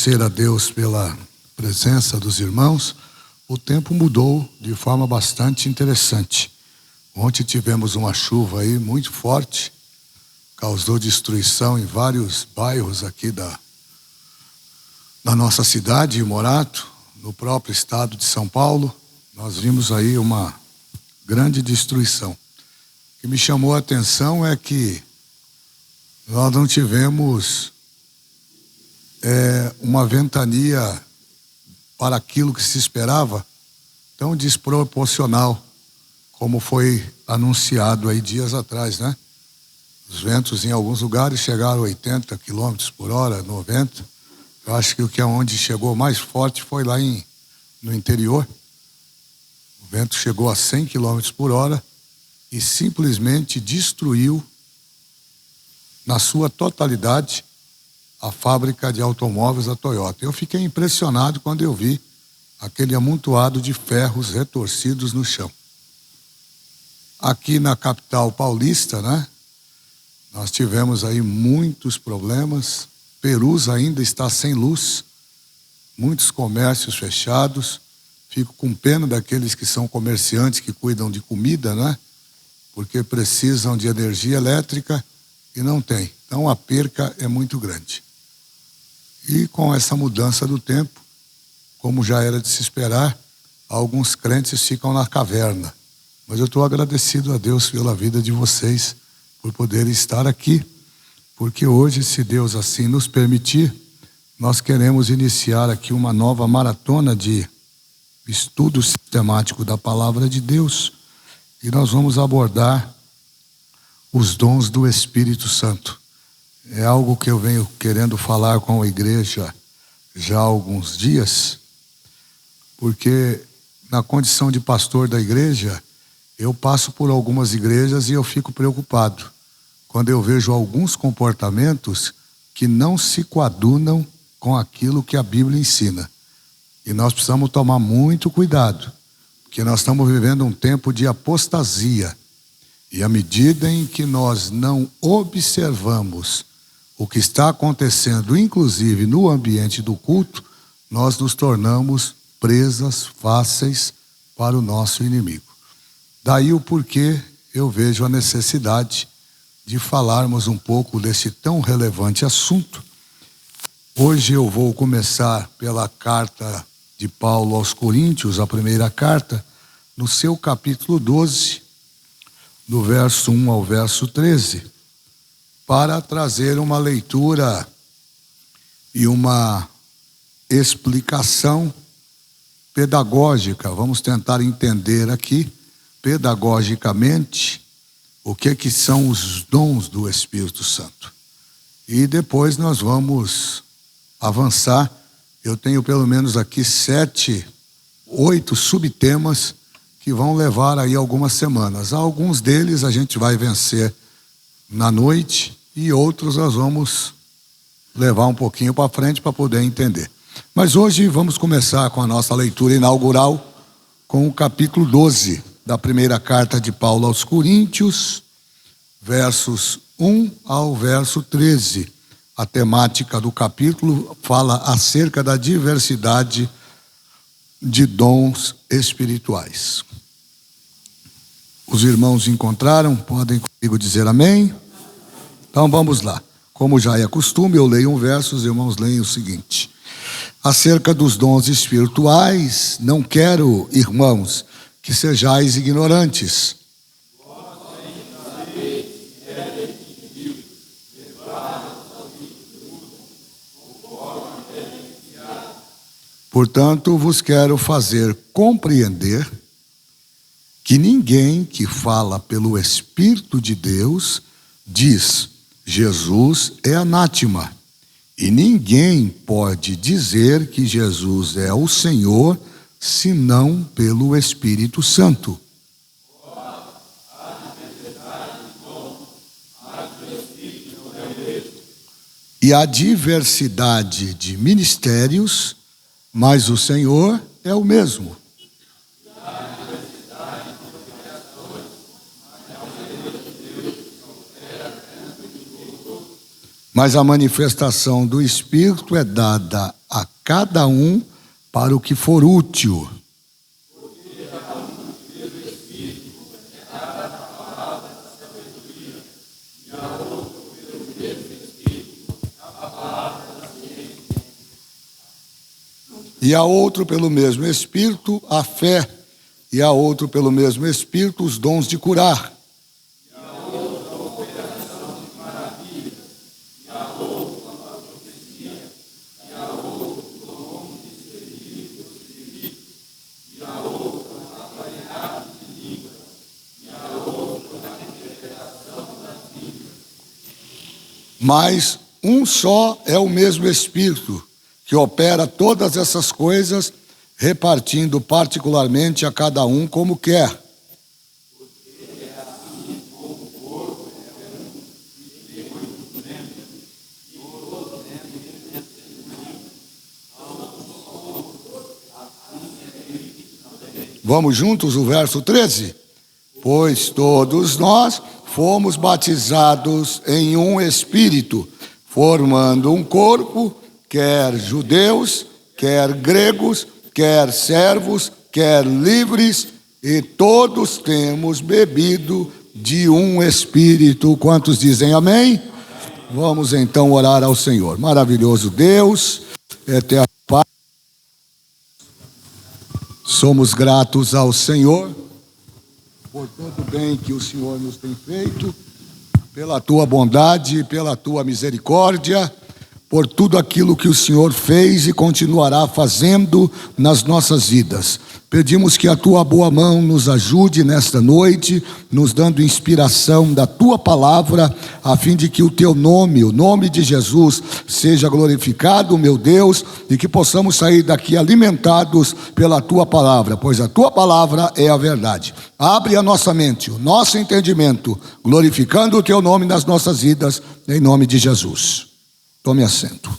agradecer a Deus pela presença dos irmãos. O tempo mudou de forma bastante interessante. Ontem tivemos uma chuva aí muito forte, causou destruição em vários bairros aqui da nossa cidade, Morato, no próprio estado de São Paulo. Nós vimos aí uma grande destruição. O que me chamou a atenção é que nós não tivemos uma ventania para aquilo que se esperava, tão desproporcional como foi anunciado aí dias atrás, né? Os ventos em alguns lugares chegaram a 80 km por hora, 90. Eu acho que o que é onde chegou mais forte foi lá no interior. O vento chegou a 100 km por hora e simplesmente destruiu na sua totalidade a fábrica de automóveis da Toyota. Eu fiquei impressionado quando eu vi aquele amontoado de ferros retorcidos no chão. Aqui na capital paulista, né? Nós tivemos aí muitos problemas. Perus ainda está sem luz, muitos comércios fechados. Fico com pena daqueles que são comerciantes que cuidam de comida, né? Porque precisam de energia elétrica e não tem. Então a perca é muito grande. E com essa mudança do tempo, como já era de se esperar, alguns crentes ficam na caverna. Mas eu estou agradecido a Deus pela vida de vocês, por poderem estar aqui, porque hoje, se Deus assim nos permitir, nós queremos iniciar aqui uma nova maratona de estudo sistemático da Palavra de Deus, e nós vamos abordar os dons do Espírito Santo. É algo que eu venho querendo falar com a igreja já há alguns dias, porque na condição de pastor da igreja, eu passo por algumas igrejas e eu fico preocupado quando eu vejo alguns comportamentos que não se coadunam com aquilo que a Bíblia ensina. E nós precisamos tomar muito cuidado, porque nós estamos vivendo um tempo de apostasia. E à medida em que nós não observamos o que está acontecendo, inclusive no ambiente do culto, nós nos tornamos presas fáceis para o nosso inimigo. Daí o porquê eu vejo a necessidade de falarmos um pouco desse tão relevante assunto. Hoje eu vou começar pela carta de Paulo aos Coríntios, a primeira carta, no seu capítulo 12, do verso 1 ao verso 13, para trazer uma leitura e uma explicação pedagógica. Vamos tentar entender aqui, pedagogicamente, o que são os dons do Espírito Santo. E depois nós vamos avançar. Eu tenho pelo menos aqui 7, 8 subtemas que vão levar aí algumas semanas. Alguns deles a gente vai vencer na noite e outros nós vamos levar um pouquinho para frente para poder entender. Mas hoje vamos começar com a nossa leitura inaugural com o capítulo 12 da primeira carta de Paulo aos Coríntios, versos 1 ao verso 13. A temática do capítulo fala acerca da diversidade de dons espirituais. Os irmãos encontraram? Podem comigo dizer amém? Então vamos lá. Como já é costume, eu leio um verso, os irmãos leem o seguinte: acerca dos dons espirituais, não quero, irmãos, que sejais ignorantes. Portanto, vos quero fazer compreender que ninguém que fala pelo Espírito de Deus diz: Jesus é anátema. E ninguém pode dizer que Jesus é o Senhor, senão pelo Espírito Santo. E há diversidade de ministérios, mas o Senhor é o mesmo. Mas a manifestação do Espírito é dada a cada um para o que for útil. E a outro pelo mesmo Espírito a fé, e a outro pelo mesmo Espírito os dons de curar. Mas um só é o mesmo Espírito, que opera todas essas coisas, repartindo particularmente a cada um como quer. Vamos juntos, o verso 13? Pois todos nós fomos batizados em um Espírito, formando um corpo, quer judeus, quer gregos, quer servos, quer livres, e todos temos bebido de um Espírito. Quantos dizem amém? Vamos então orar ao Senhor. Maravilhoso Deus, eterno Pai, somos gratos ao Senhor por todo o bem que o Senhor nos tem feito, pela tua bondade, pela tua misericórdia, por tudo aquilo que o Senhor fez e continuará fazendo nas nossas vidas. Pedimos que a tua boa mão nos ajude nesta noite, nos dando inspiração da tua palavra, a fim de que o teu nome, o nome de Jesus, seja glorificado, meu Deus, e que possamos sair daqui alimentados pela tua palavra, pois a tua palavra é a verdade. Abre a nossa mente, o nosso entendimento, glorificando o teu nome nas nossas vidas, em nome de Jesus. Tome assento.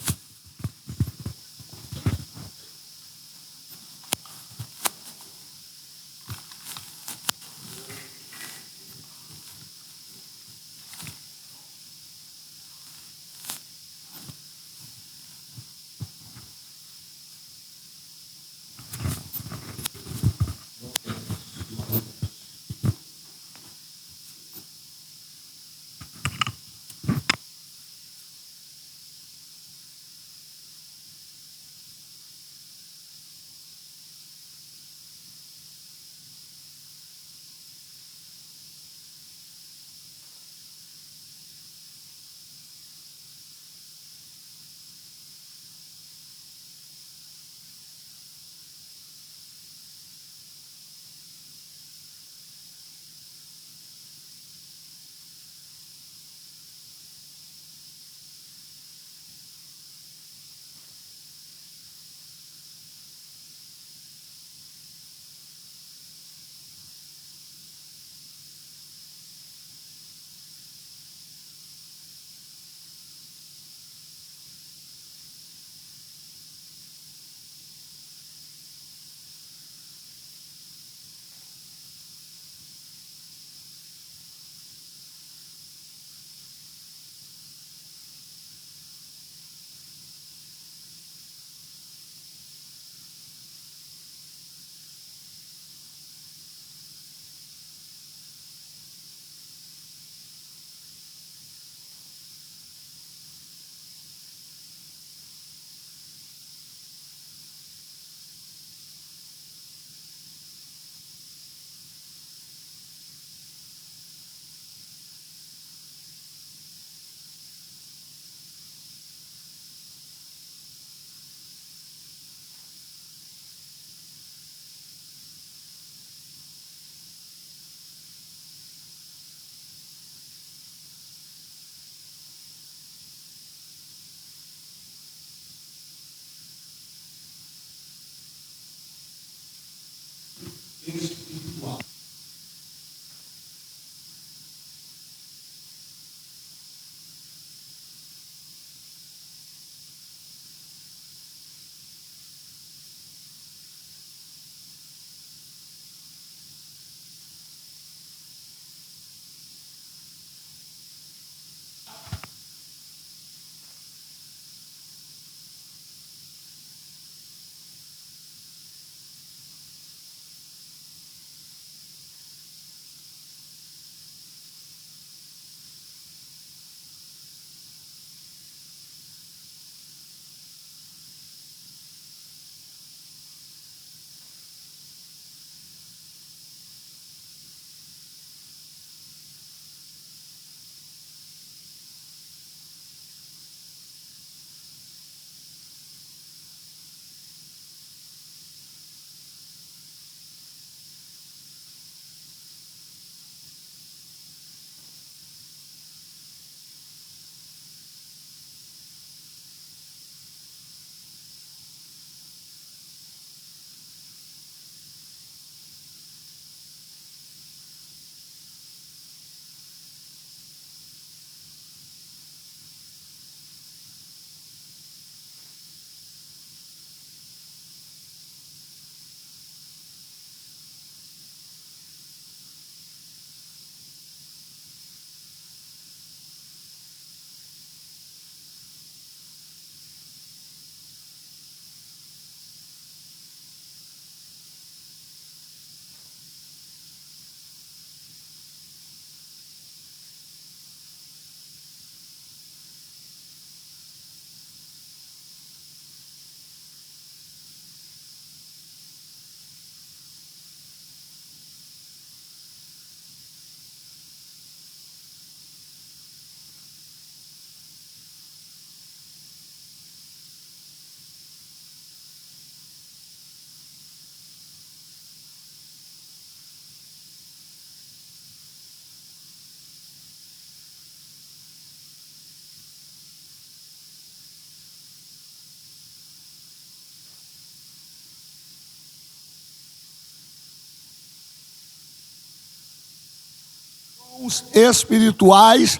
espirituais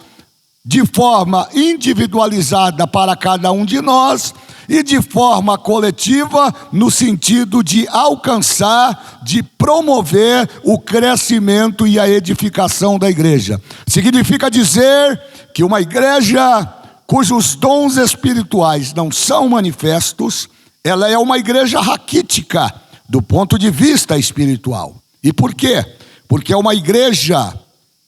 de forma individualizada para cada um de nós e de forma coletiva no sentido de alcançar, de promover o crescimento e a edificação da igreja. Significa dizer que uma igreja cujos dons espirituais não são manifestos, ela é uma igreja raquítica do ponto de vista espiritual. E por quê? Porque é uma igreja,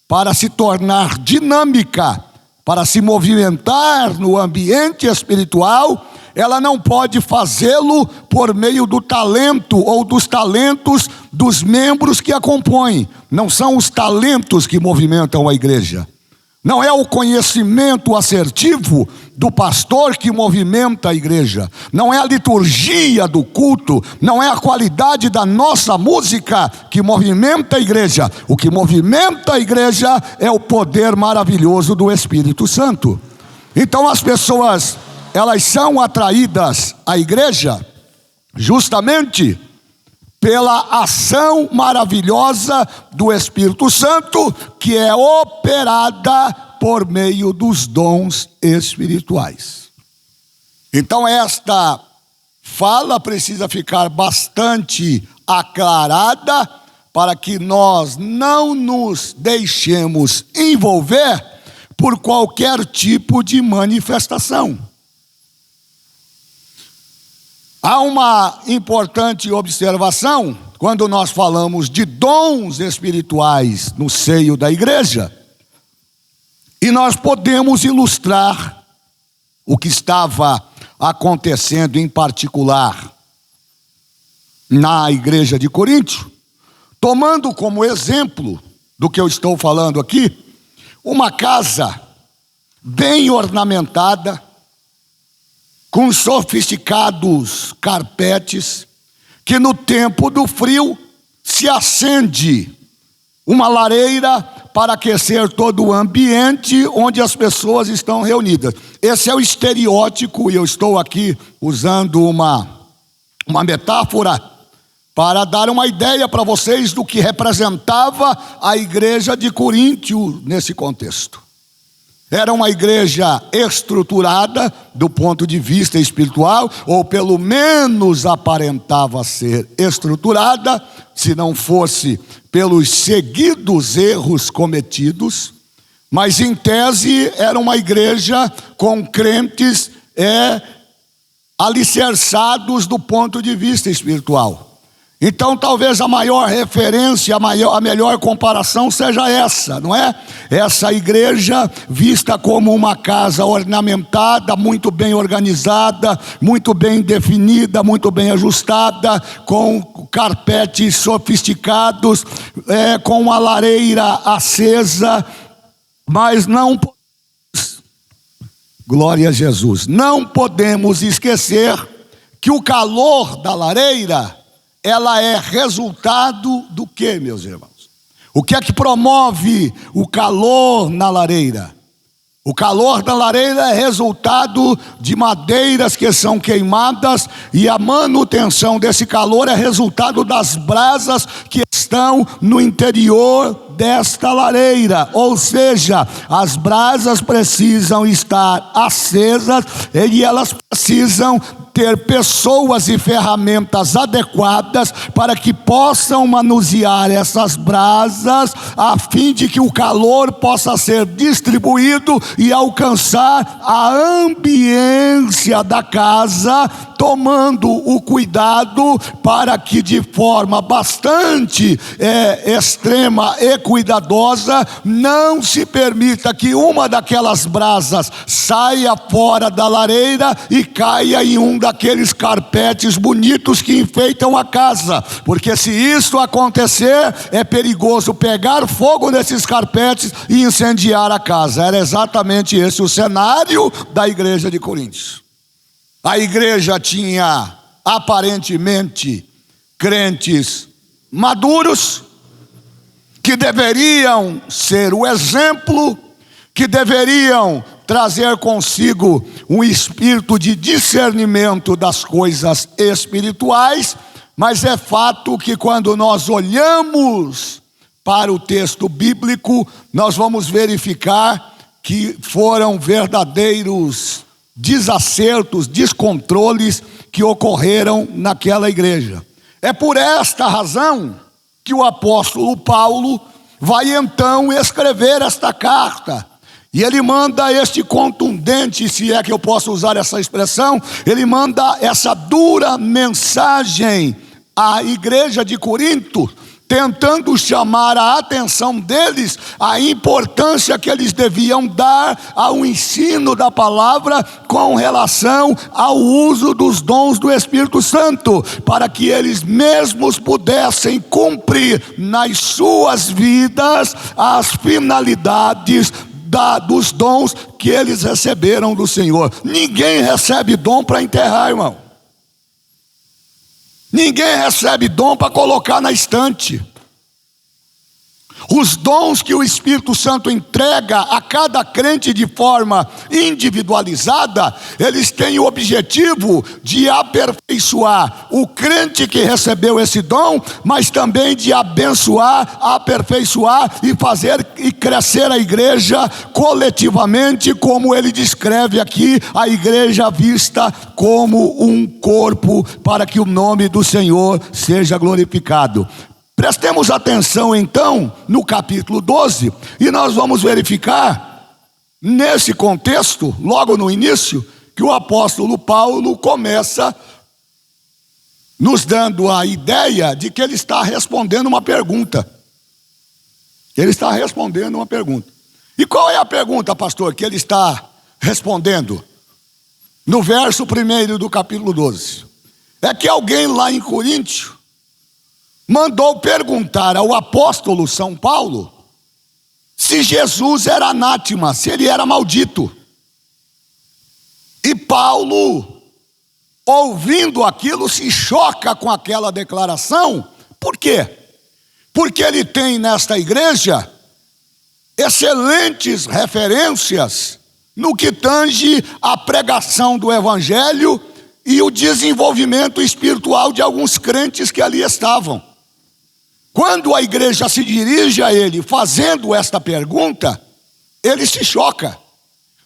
para se tornar dinâmica, para se movimentar no ambiente espiritual, ela não pode fazê-lo por meio do talento ou dos talentos dos membros que a compõem. Não são os talentos que movimentam a igreja. Não é o conhecimento assertivo do pastor que movimenta a igreja. Não é a liturgia do culto. Não é a qualidade da nossa música que movimenta a igreja. O que movimenta a igreja é o poder maravilhoso do Espírito Santo. Então as pessoas, elas são atraídas à igreja justamente pela ação maravilhosa do Espírito Santo, que é operada por meio dos dons espirituais. Então esta fala precisa ficar bastante aclarada para que nós não nos deixemos envolver por qualquer tipo de manifestação. Há uma importante observação quando nós falamos de dons espirituais no seio da igreja, e nós podemos ilustrar o que estava acontecendo em particular na igreja de Corinto, tomando como exemplo do que eu estou falando aqui, uma casa bem ornamentada, com sofisticados carpetes, que no tempo do frio se acende uma lareira para aquecer todo o ambiente onde as pessoas estão reunidas. Esse é o estereótipo, e eu estou aqui usando uma metáfora para dar uma ideia para vocês do que representava a igreja de Coríntio nesse contexto. Era uma igreja estruturada do ponto de vista espiritual, ou pelo menos aparentava ser estruturada, se não fosse pelos seguidos erros cometidos, mas em tese era uma igreja com crentes alicerçados do ponto de vista espiritual. Então talvez a maior referência, a melhor comparação seja essa, não é? Essa igreja vista como uma casa ornamentada, muito bem organizada, muito bem definida, muito bem ajustada, com carpetes sofisticados, com uma lareira acesa, mas não, glória a Jesus, não podemos esquecer que o calor da lareira, ela é resultado do que, meus irmãos? O que é que promove o calor na lareira? O calor da lareira é resultado de madeiras que são queimadas, e a manutenção desse calor é resultado das brasas que estão no interior desta lareira. Ou seja, as brasas precisam estar acesas e elas precisam ter pessoas e ferramentas adequadas para que possam manusear essas brasas, a fim de que o calor possa ser distribuído e alcançar a ambiência da casa, tomando o cuidado para que de forma bastante extrema e cuidadosa não se permita que uma daquelas brasas saia fora da lareira e caia em um daqueles carpetes bonitos que enfeitam a casa, porque se isso acontecer, é perigoso pegar fogo nesses carpetes e incendiar a casa. Era exatamente esse o cenário da igreja de Corinto. A igreja tinha aparentemente crentes maduros, que deveriam ser o exemplo, que deveriam trazer consigo um espírito de discernimento das coisas espirituais, mas é fato que quando nós olhamos para o texto bíblico, nós vamos verificar que foram verdadeiros desacertos, descontroles que ocorreram naquela igreja. É por esta razão que o apóstolo Paulo vai então escrever esta carta. E ele manda este contundente, se é que eu posso usar essa expressão, ele manda essa dura mensagem à igreja de Corinto, tentando chamar a atenção deles à importância que eles deviam dar ao ensino da palavra com relação ao uso dos dons do Espírito Santo, para que eles mesmos pudessem cumprir nas suas vidas as finalidades dos dons que eles receberam do Senhor. Ninguém recebe dom para enterrar, irmão. Ninguém recebe dom para colocar na estante. Os dons que o Espírito Santo entrega a cada crente de forma individualizada, eles têm o objetivo de aperfeiçoar o crente que recebeu esse dom, mas também de abençoar, aperfeiçoar e fazer e crescer a igreja coletivamente, como ele descreve aqui, a igreja vista como um corpo, para que o nome do Senhor seja glorificado. Prestemos atenção então no capítulo 12, e nós vamos verificar nesse contexto, logo no início, que o apóstolo Paulo começa nos dando a ideia de que ele está respondendo uma pergunta. Ele está respondendo uma pergunta. E qual é a pergunta, pastor, que ele está respondendo? No verso 1 do capítulo 12. É que alguém lá em Coríntio mandou perguntar ao apóstolo São Paulo se Jesus era anátema, se ele era maldito. E Paulo, ouvindo aquilo, se choca com aquela declaração. Por quê? Porque ele tem nesta igreja excelentes referências no que tange a pregação do evangelho e o desenvolvimento espiritual de alguns crentes que ali estavam. Quando a igreja se dirige a ele fazendo esta pergunta, ele se choca,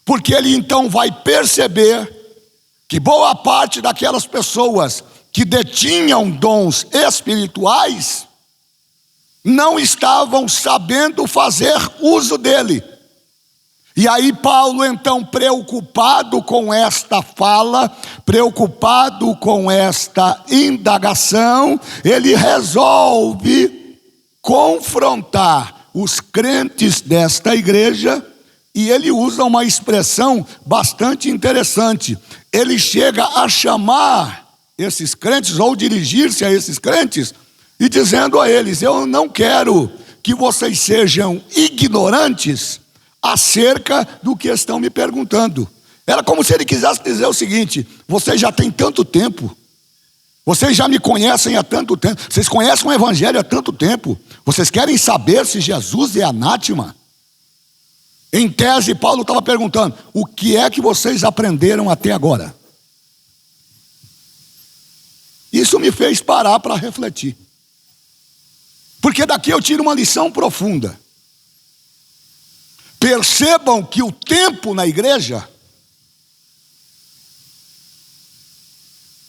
porque ele então vai perceber que boa parte daquelas pessoas que detinham dons espirituais não estavam sabendo fazer uso dele. E aí Paulo então, preocupado com esta fala, preocupado com esta indagação, ele resolve confrontar os crentes desta igreja, e ele usa uma expressão bastante interessante. Ele chega a chamar esses crentes, ou dirigir-se a esses crentes, e dizendo a eles: eu não quero que vocês sejam ignorantes acerca do que estão me perguntando. Era como se ele quisesse dizer o seguinte: vocês já têm tanto tempo, vocês já me conhecem há tanto tempo, vocês conhecem o evangelho há tanto tempo, vocês querem saber se Jesus é anátema? Em tese, Paulo estava perguntando: o que é que vocês aprenderam até agora? Isso me fez parar para refletir, porque daqui eu tiro uma lição profunda. Percebam que o tempo na igreja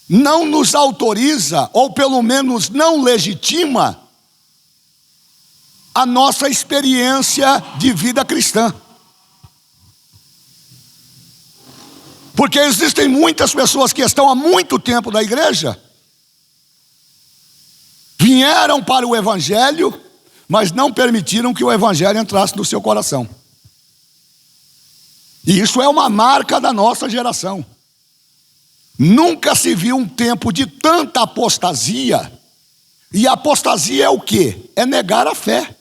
não nos autoriza, ou pelo menos não legitima, a nossa experiência de vida cristã. Porque existem muitas pessoas que estão há muito tempo na igreja, vieram para o evangelho, mas não permitiram que o evangelho entrasse no seu coração. E isso é uma marca da nossa geração. Nunca se viu um tempo de tanta apostasia. E apostasia é o quê? É negar a fé.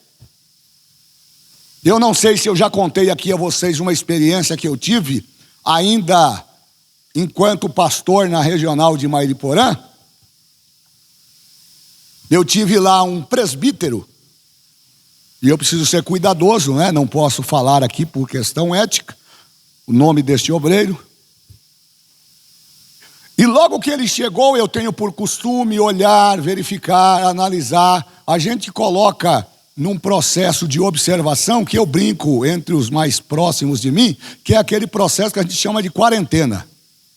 Eu não sei se eu já contei aqui a vocês uma experiência que eu tive ainda enquanto pastor na regional de Mairiporã. Eu tive lá um presbítero, e eu preciso ser cuidadoso, né? Não posso falar aqui por questão ética o nome deste obreiro. E logo que ele chegou, eu tenho por costume olhar, verificar, analisar. A gente coloca num processo de observação que eu brinco entre os mais próximos de mim, que é aquele processo que a gente chama de quarentena,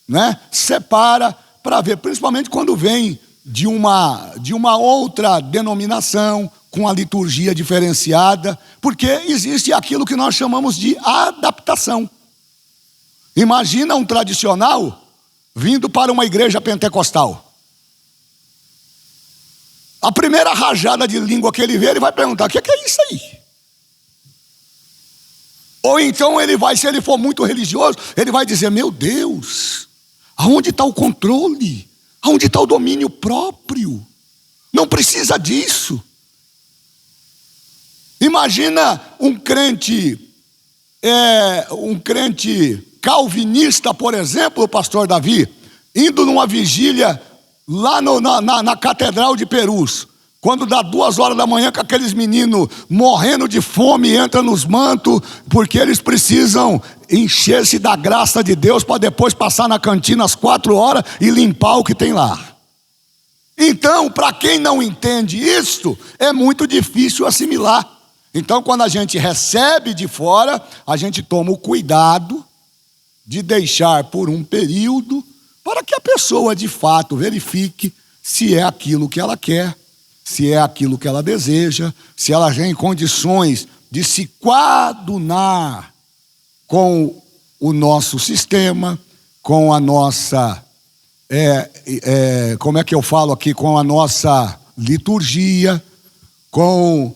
né? Separa para ver, principalmente quando vem de uma outra denominação, com a liturgia diferenciada, porque existe aquilo que nós chamamos de adaptação. Imagina um tradicional vindo para uma igreja pentecostal. A primeira rajada de língua que ele vê, ele vai perguntar: o que é isso aí? Ou então ele vai, se ele for muito religioso, ele vai dizer: meu Deus, aonde está o controle? Aonde está o domínio próprio? Não precisa disso. Imagina um crente calvinista, por exemplo, o pastor Davi, indo numa vigília lá na Catedral de Perus, quando dá 2 horas da manhã, com aqueles meninos morrendo de fome, entra nos mantos, porque eles precisam encher-se da graça de Deus para depois passar na cantina às 4 horas e limpar o que tem lá. Então, para quem não entende isso, é muito difícil assimilar. Então, quando a gente recebe de fora, a gente toma o cuidado de deixar por um período, para que a pessoa de fato verifique se é aquilo que ela quer, se é aquilo que ela deseja, se ela tem condições de se coadunar com o nosso sistema, com a nossa, como é que eu falo aqui, com a nossa liturgia, com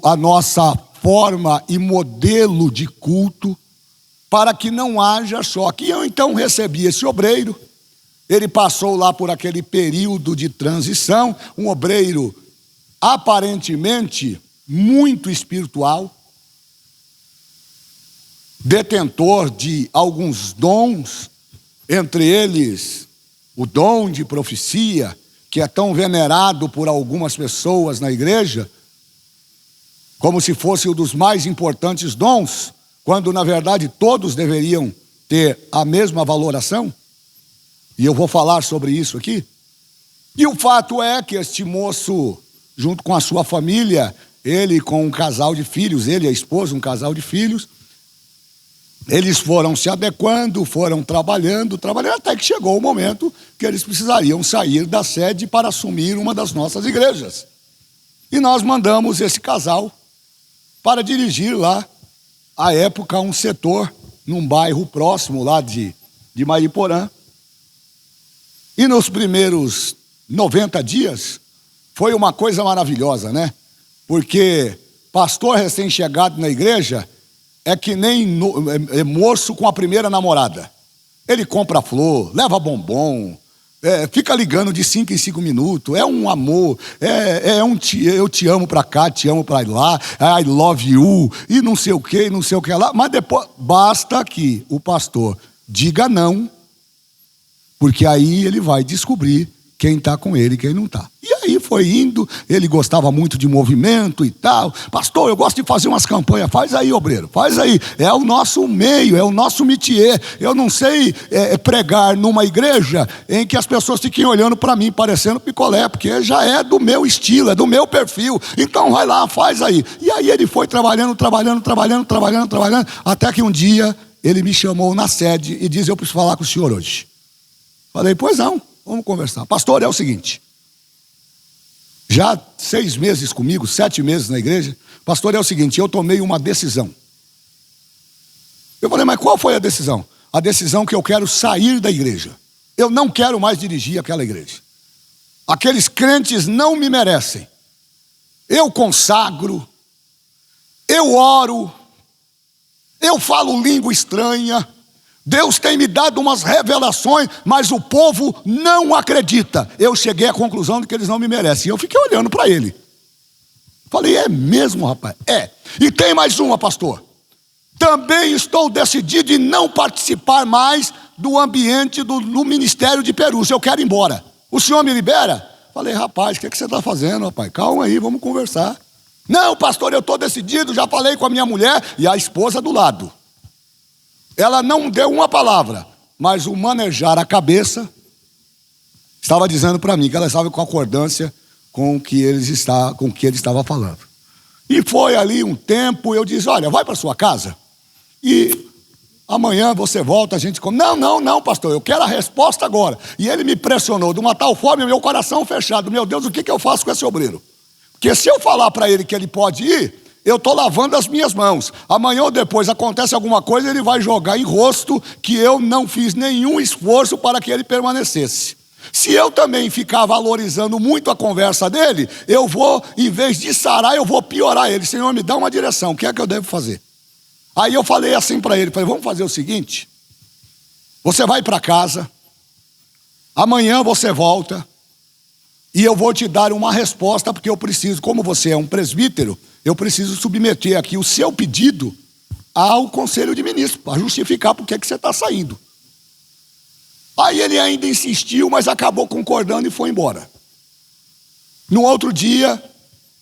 a nossa forma e modelo de culto, para que não haja choque. Eu então recebi esse obreiro. Ele passou lá por aquele período de transição, um obreiro aparentemente muito espiritual, detentor de alguns dons, entre eles o dom de profecia, que é tão venerado por algumas pessoas na igreja, como se fosse um dos mais importantes dons, quando na verdade todos deveriam ter a mesma valoração. E eu vou falar sobre isso aqui. E o fato é que este moço, junto com a sua família, ele com um casal de filhos, ele e a esposa, um casal de filhos, eles foram se adequando, foram trabalhando, até que chegou o momento que eles precisariam sair da sede para assumir uma das nossas igrejas. E nós mandamos esse casal para dirigir lá, à época, um setor num bairro próximo lá de Mariporã. E nos primeiros 90 dias, foi uma coisa maravilhosa, né? Porque pastor recém-chegado na igreja é que nem moço com a primeira namorada. Ele compra flor, leva bombom, fica ligando de 5 em 5 minutos, é um amor, eu te amo pra cá, te amo pra lá, I love you, e não sei o que lá, mas depois, basta que o pastor diga não, porque aí ele vai descobrir quem está com ele e quem não está. E aí foi indo, ele gostava muito de movimento e tal. Pastor, eu gosto de fazer umas campanhas. Faz aí, obreiro, faz aí. É o nosso meio, é o nosso métier. Eu não sei pregar numa igreja em que as pessoas fiquem olhando para mim, parecendo picolé, porque já é do meu estilo, é do meu perfil. Então vai lá, faz aí. E aí ele foi trabalhando, até que um dia ele me chamou na sede e disse: eu preciso falar com o senhor hoje. Falei: pois não, vamos conversar. Pastor, é o seguinte, já 6 meses comigo, 7 meses na igreja. Pastor, é o seguinte, eu tomei uma decisão. Eu falei: mas qual foi a decisão? A decisão que eu quero sair da igreja. Eu não quero mais dirigir aquela igreja. Aqueles crentes não me merecem. Eu consagro, eu oro, eu falo língua estranha, Deus tem me dado umas revelações, mas o povo não acredita. Eu cheguei à conclusão de que eles não me merecem. E eu fiquei olhando para ele. Falei: é mesmo, rapaz? É. E tem mais uma, pastor. Também estou decidido em não participar mais do ambiente do ministério de Perus. Eu quero ir embora. O senhor me libera? Falei: rapaz, o que você está fazendo, rapaz? Calma aí, vamos conversar. Não, pastor, eu estou decidido, já falei com a minha mulher e a esposa do lado. Ela não deu uma palavra, mas o manejar a cabeça estava dizendo para mim que ela estava em concordância com o que ele estava falando. E foi ali um tempo, eu disse, olha, vai para sua casa e amanhã você volta, a gente come. Não, pastor, eu quero a resposta agora. E ele me pressionou de uma tal forma, meu coração fechado. Meu Deus, o que eu faço com esse obreiro? Porque se eu falar para ele que ele pode ir, eu estou lavando as minhas mãos. Amanhã ou depois acontece alguma coisa, ele vai jogar em rosto que eu não fiz nenhum esforço para que ele permanecesse. Se eu também ficar valorizando muito a conversa dele, eu vou, em vez de sarar, eu vou piorar ele. Senhor, me dá uma direção, o que é que eu devo fazer? Aí eu falei assim para ele, falei, vamos fazer o seguinte, você vai para casa, amanhã você volta, e eu vou te dar uma resposta, porque eu preciso, como você é um presbítero, eu preciso submeter aqui o seu pedido ao Conselho de Ministros, para justificar por que você está saindo. Aí ele ainda insistiu, mas acabou concordando e foi embora. No outro dia,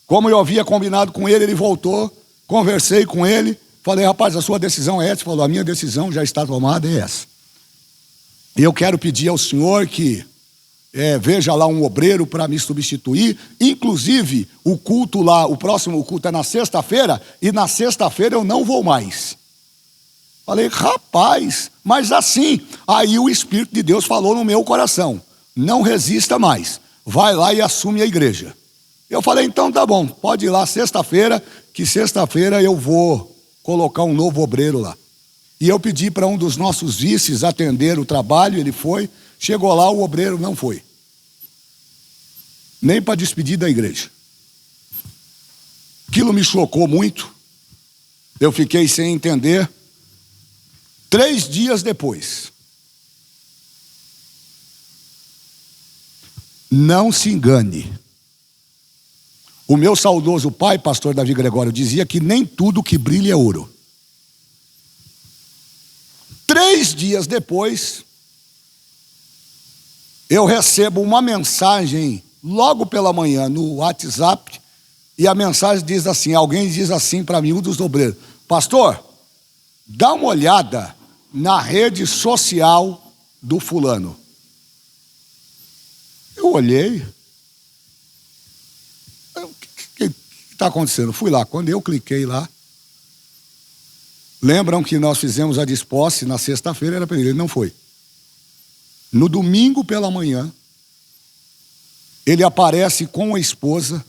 como eu havia combinado com ele, ele voltou, conversei com ele, falei, rapaz, a sua decisão é essa? Ele falou, a minha decisão já está tomada, é essa. E eu quero pedir ao senhor que veja lá um obreiro para me substituir. Inclusive, o culto lá, o próximo culto é na sexta-feira, e na sexta-feira eu não vou mais. Falei, rapaz, mas assim, aí o Espírito de Deus falou no meu coração, não resista mais, vai lá e assume a igreja. Eu falei, então tá bom, pode ir lá sexta-feira, que sexta-feira eu vou colocar um novo obreiro lá. E eu pedi para um dos nossos vices atender o trabalho, ele foi, chegou lá, o obreiro não foi. Nem para despedir da igreja. Aquilo me chocou muito, eu fiquei sem entender. 3 dias depois, não se engane, o meu saudoso pai, pastor Davi Gregório, dizia que nem tudo que brilha é ouro. 3 dias depois, eu recebo uma mensagem logo pela manhã no WhatsApp, e a mensagem diz assim, alguém diz assim para mim, um dos obreiros, pastor, dá uma olhada na rede social do fulano. Eu olhei. O que está acontecendo? Fui lá. Quando eu cliquei lá, lembram que nós fizemos a desposse na sexta-feira, era para ele não foi. No domingo pela manhã, ele aparece com a esposa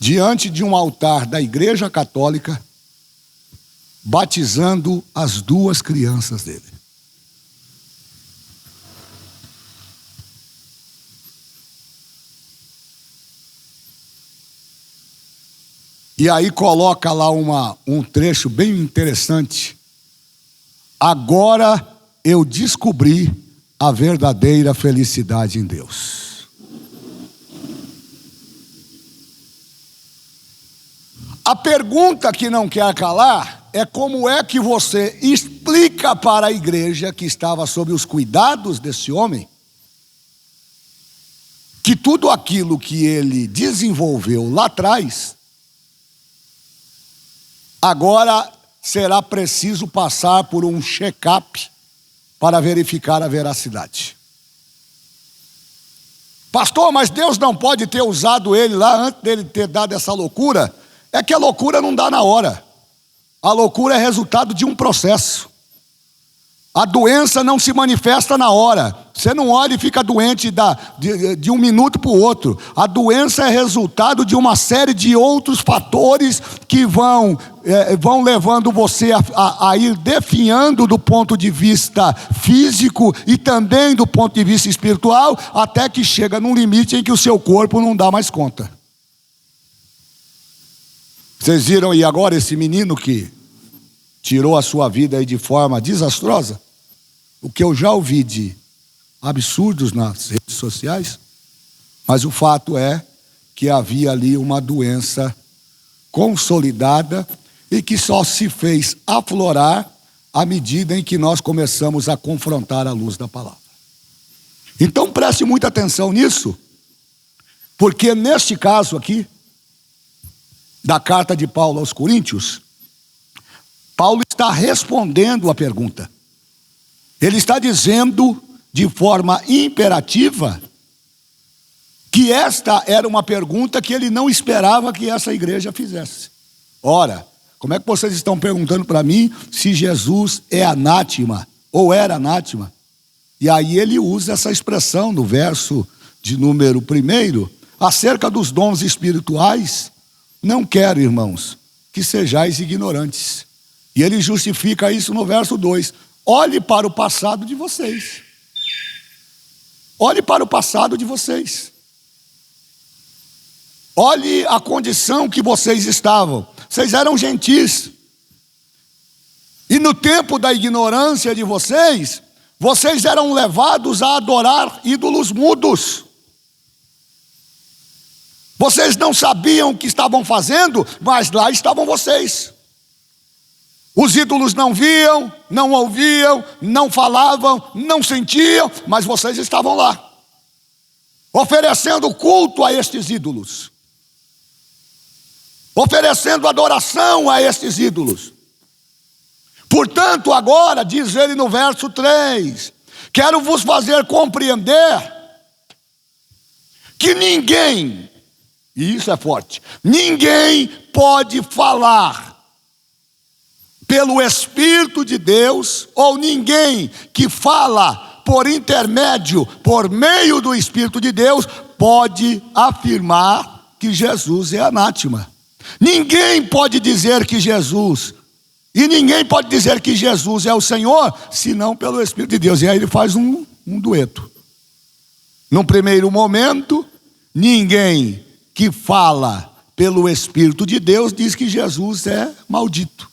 diante de um altar da Igreja Católica, batizando as 2 crianças dele. E aí coloca lá um trecho bem interessante. Agora eu descobri a verdadeira felicidade em Deus. A pergunta que não quer calar é como é que você explica para a igreja que estava sob os cuidados desse homem que tudo aquilo que ele desenvolveu lá atrás, agora será preciso passar por um check-up para verificar a veracidade. Pastor, mas Deus não pode ter usado ele lá antes dele ter dado essa loucura? É que a loucura não dá na hora. A loucura é resultado de um processo. A doença não se manifesta na hora. Você não olha e fica doente de um minuto para o outro. A doença é resultado de uma série de outros fatores que vão levando você a ir definhando do ponto de vista físico e também do ponto de vista espiritual, até que chega num limite em que o seu corpo não dá mais conta. Vocês viram aí agora esse menino que tirou a sua vida aí de forma desastrosa? O que eu já ouvi de absurdos nas redes sociais, mas o fato é que havia ali uma doença consolidada e que só se fez aflorar à medida em que nós começamos a confrontar a luz da palavra. Então preste muita atenção nisso, porque neste caso aqui, da carta de Paulo aos Coríntios, Paulo está respondendo a pergunta. Ele está dizendo de forma imperativa que esta era uma pergunta que ele não esperava que essa igreja fizesse. Ora, como é que vocês estão perguntando para mim se Jesus é anátema ou era anátema? E aí ele usa essa expressão no verso de número 1, acerca dos dons espirituais. Não quero, irmãos, que sejais ignorantes. E ele justifica isso no verso 2. Olhe para o passado de vocês. Olhe para o passado de vocês. Olhe a condição que vocês estavam. Vocês eram gentis. E no tempo da ignorância de vocês, vocês eram levados a adorar ídolos mudos. Vocês não sabiam o que estavam fazendo, mas lá estavam vocês. Os ídolos não viam, não ouviam, não falavam, não sentiam, mas vocês estavam lá, oferecendo culto a estes ídolos, oferecendo adoração a estes ídolos. Portanto, agora, diz ele no verso 3, quero vos fazer compreender que ninguém, e isso é forte, ninguém pode falar pelo Espírito de Deus, ou ninguém que fala por intermédio, por meio do Espírito de Deus, pode afirmar que Jesus é anátema. Ninguém pode dizer que Jesus, e ninguém pode dizer que Jesus é o Senhor, senão pelo Espírito de Deus. E aí ele faz um dueto. Num primeiro momento, ninguém que fala pelo Espírito de Deus diz que Jesus é maldito.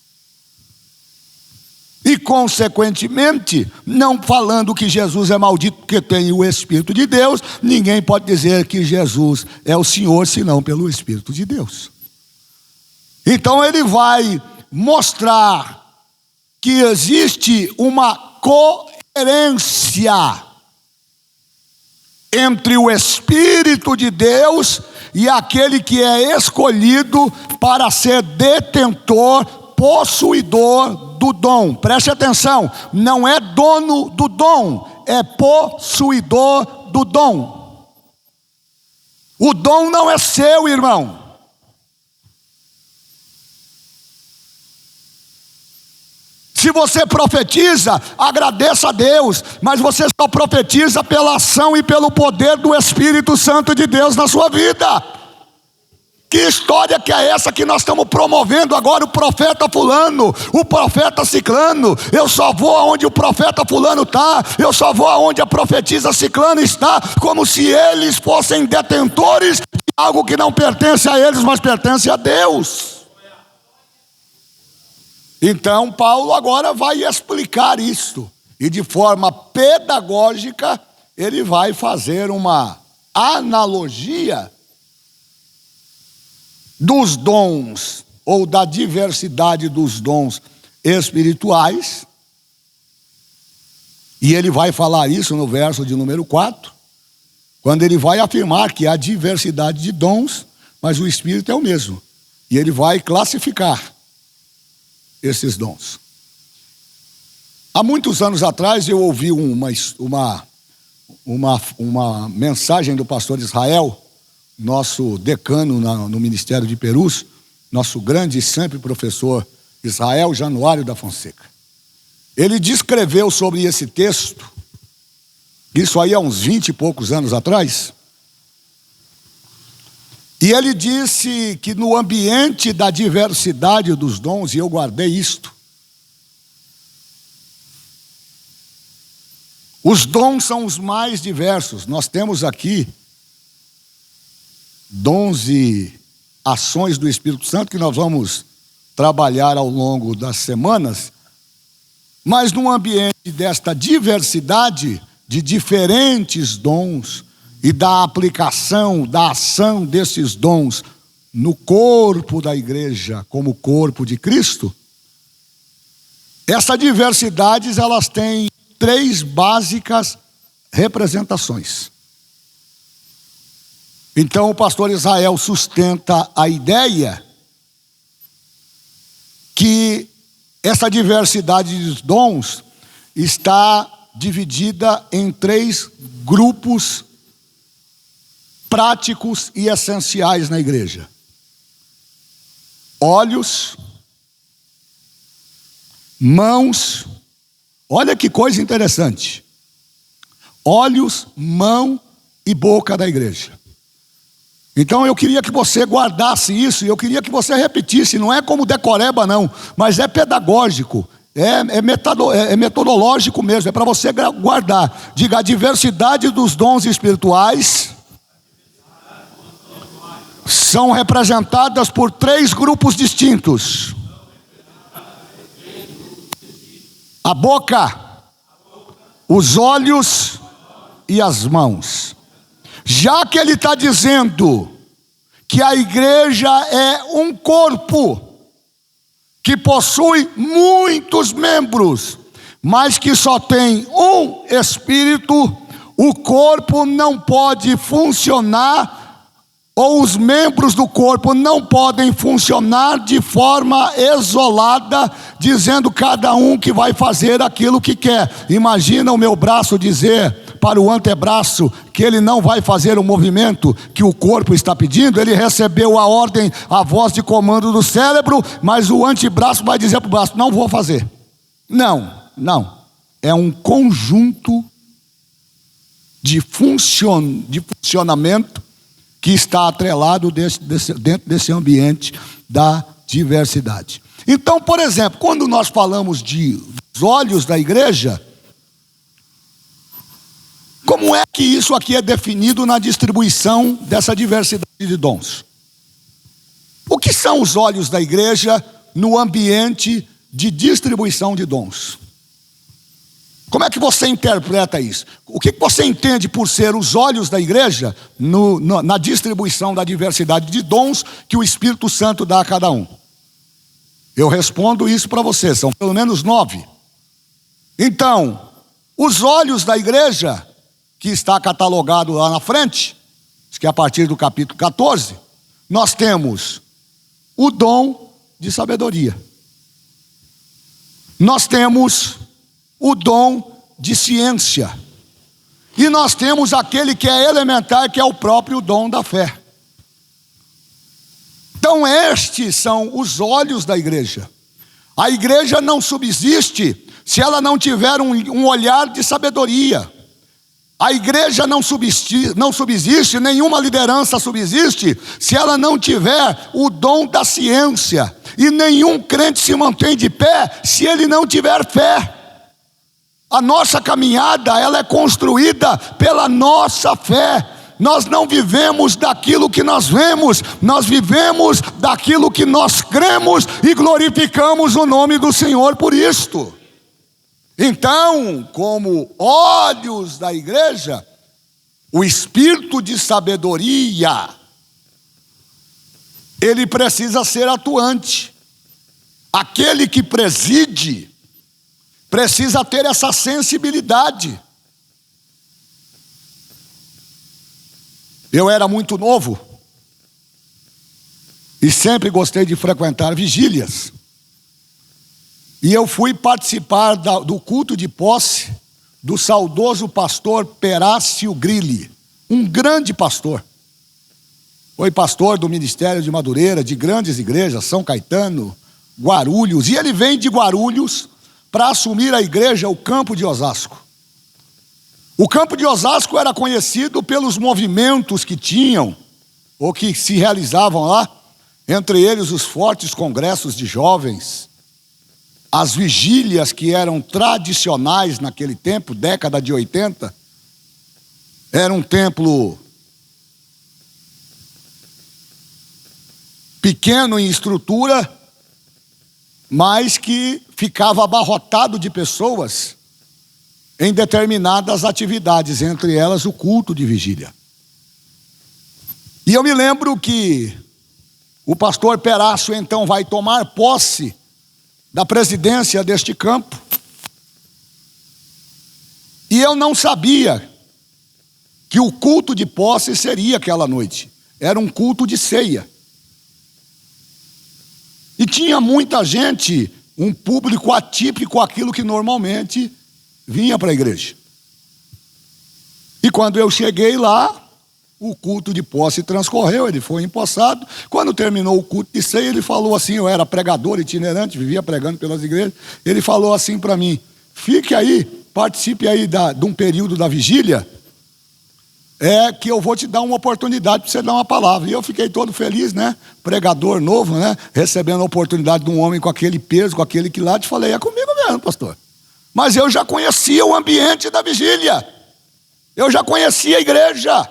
E, consequentemente, não falando que Jesus é maldito porque tem o Espírito de Deus, ninguém pode dizer que Jesus é o Senhor, senão pelo Espírito de Deus. Então ele vai mostrar que existe uma coerência entre o Espírito de Deus e aquele que é escolhido para ser detentor, possuidor do dom. Preste atenção, não é dono do dom, é possuidor do dom. O dom não é seu, irmão. Se você profetiza, agradeça a Deus, mas você só profetiza pela ação e pelo poder do Espírito Santo de Deus na sua vida. Que história que é essa que nós estamos promovendo agora? O profeta fulano, o profeta ciclano. Eu só vou aonde o profeta fulano está, eu só vou aonde a profetisa ciclano está, como se eles fossem detentores de algo que não pertence a eles, mas pertence a Deus. Então Paulo agora vai explicar isso, e de forma pedagógica ele vai fazer uma analogia dos dons, ou da diversidade dos dons espirituais, e ele vai falar isso no verso de número 4, quando ele vai afirmar que há diversidade de dons, mas o Espírito é o mesmo, e ele vai classificar esses dons. Há muitos anos atrás eu ouvi uma mensagem do pastor Israel, nosso decano no Ministério de Perus, nosso grande e sempre professor Israel Januário da Fonseca. Ele descreveu sobre esse texto, isso aí há uns 20 e poucos anos atrás, e ele disse que no ambiente da diversidade dos dons, e eu guardei isto, os dons são os mais diversos. Nós temos aqui dons e ações do Espírito Santo que nós vamos trabalhar ao longo das semanas, mas no ambiente desta diversidade de diferentes dons e da aplicação, da ação desses dons no corpo da igreja, como corpo de Cristo, essas diversidades, elas têm 3 básicas representações. Então o pastor Israel sustenta a ideia que essa diversidade de dons está dividida em 3 grupos práticos e essenciais na igreja: olhos, mãos. Olha que coisa interessante: olhos, mão e boca da igreja. Então eu queria que você guardasse isso, e eu queria que você repetisse. Não é como decoreba não, mas é pedagógico, é metodológico mesmo, é para você guardar. Diga: a diversidade dos dons espirituais são representadas por 3 grupos distintos: a boca, os olhos e as mãos. Já que ele está dizendo que a igreja é um corpo que possui muitos membros, mas que só tem um espírito, o corpo não pode funcionar, ou os membros do corpo não podem funcionar de forma isolada, dizendo cada um que vai fazer aquilo que quer. Imagina o meu braço dizer para o antebraço que ele não vai fazer o movimento que o corpo está pedindo. Ele recebeu a ordem, a voz de comando do cérebro, mas o antebraço vai dizer para o braço: não vou fazer. Não. É um conjunto de funcionamento que está atrelado dentro desse ambiente da diversidade. Então, por exemplo, quando nós falamos de olhos da igreja, como é que isso aqui é definido na distribuição dessa diversidade de dons? O que são os olhos da igreja no ambiente de distribuição de dons? Como é que você interpreta isso? O que você entende por ser os olhos da igreja na distribuição da diversidade de dons que o Espírito Santo dá a cada um? Eu respondo isso para você, são pelo menos 9. Então, os olhos da igreja, que está catalogado lá na frente, que é a partir do capítulo 14, nós temos o dom de sabedoria. Nós temos o dom de ciência. E nós temos aquele que é elementar, que é o próprio dom da fé. Então estes são os olhos da igreja. A igreja não subsiste se ela não tiver um olhar de sabedoria. A igreja não subsiste, nenhuma liderança subsiste, se ela não tiver o dom da ciência. E nenhum crente se mantém de pé se ele não tiver fé. A nossa caminhada, ela é construída pela nossa fé. Nós não vivemos daquilo que nós vemos, nós vivemos daquilo que nós cremos e glorificamos o nome do Senhor por isto. Então, como olhos da igreja, o espírito de sabedoria, ele precisa ser atuante. Aquele que preside precisa ter essa sensibilidade. Eu era muito novo e sempre gostei de frequentar vigílias. E eu fui participar do culto de posse do saudoso pastor Perácio Grilli, um grande pastor. Foi pastor do Ministério de Madureira, de grandes igrejas, São Caetano, Guarulhos. E ele vem de Guarulhos para assumir a igreja, o Campo de Osasco. O Campo de Osasco era conhecido pelos movimentos que tinham, ou que se realizavam lá, entre eles os fortes congressos de jovens, as vigílias que eram tradicionais naquele tempo, década de 80, era um templo pequeno em estrutura, mas que ficava abarrotado de pessoas em determinadas atividades, entre elas o culto de vigília. E eu me lembro que o pastor Perácio então vai tomar posse da presidência deste campo, e eu não sabia que o culto de posse seria aquela noite. Era um culto de ceia. E tinha muita gente, um público atípico àquilo que normalmente vinha para a igreja. E quando eu cheguei lá, O culto de posse transcorreu, ele foi empossado. Quando terminou o culto de ceia, ele falou assim, eu era pregador itinerante, vivia pregando pelas igrejas, ele falou assim para mim, fique aí, participe aí de um período da vigília, que eu vou te dar uma oportunidade para você dar uma palavra. E eu fiquei todo feliz, né? Pregador novo, né? Recebendo a oportunidade de um homem com aquele peso, com aquele quilate, falei, é comigo mesmo, pastor. Mas eu já conhecia o ambiente da vigília, eu já conhecia a igreja,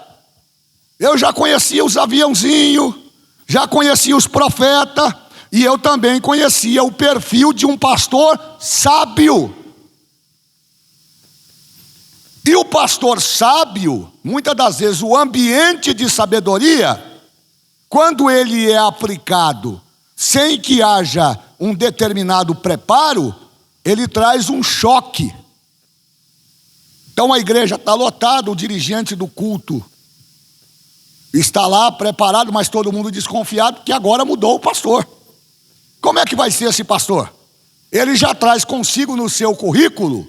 eu já conhecia os aviãozinhos, já conhecia os profetas, e eu também conhecia o perfil de um pastor sábio. E o pastor sábio, muitas das vezes o ambiente de sabedoria, quando ele é aplicado sem que haja um determinado preparo, ele traz um choque. Então a igreja está lotada, o dirigente do culto está lá preparado, mas todo mundo desconfiado, que agora mudou o pastor. Como é que vai ser esse pastor? Ele já traz consigo no seu currículo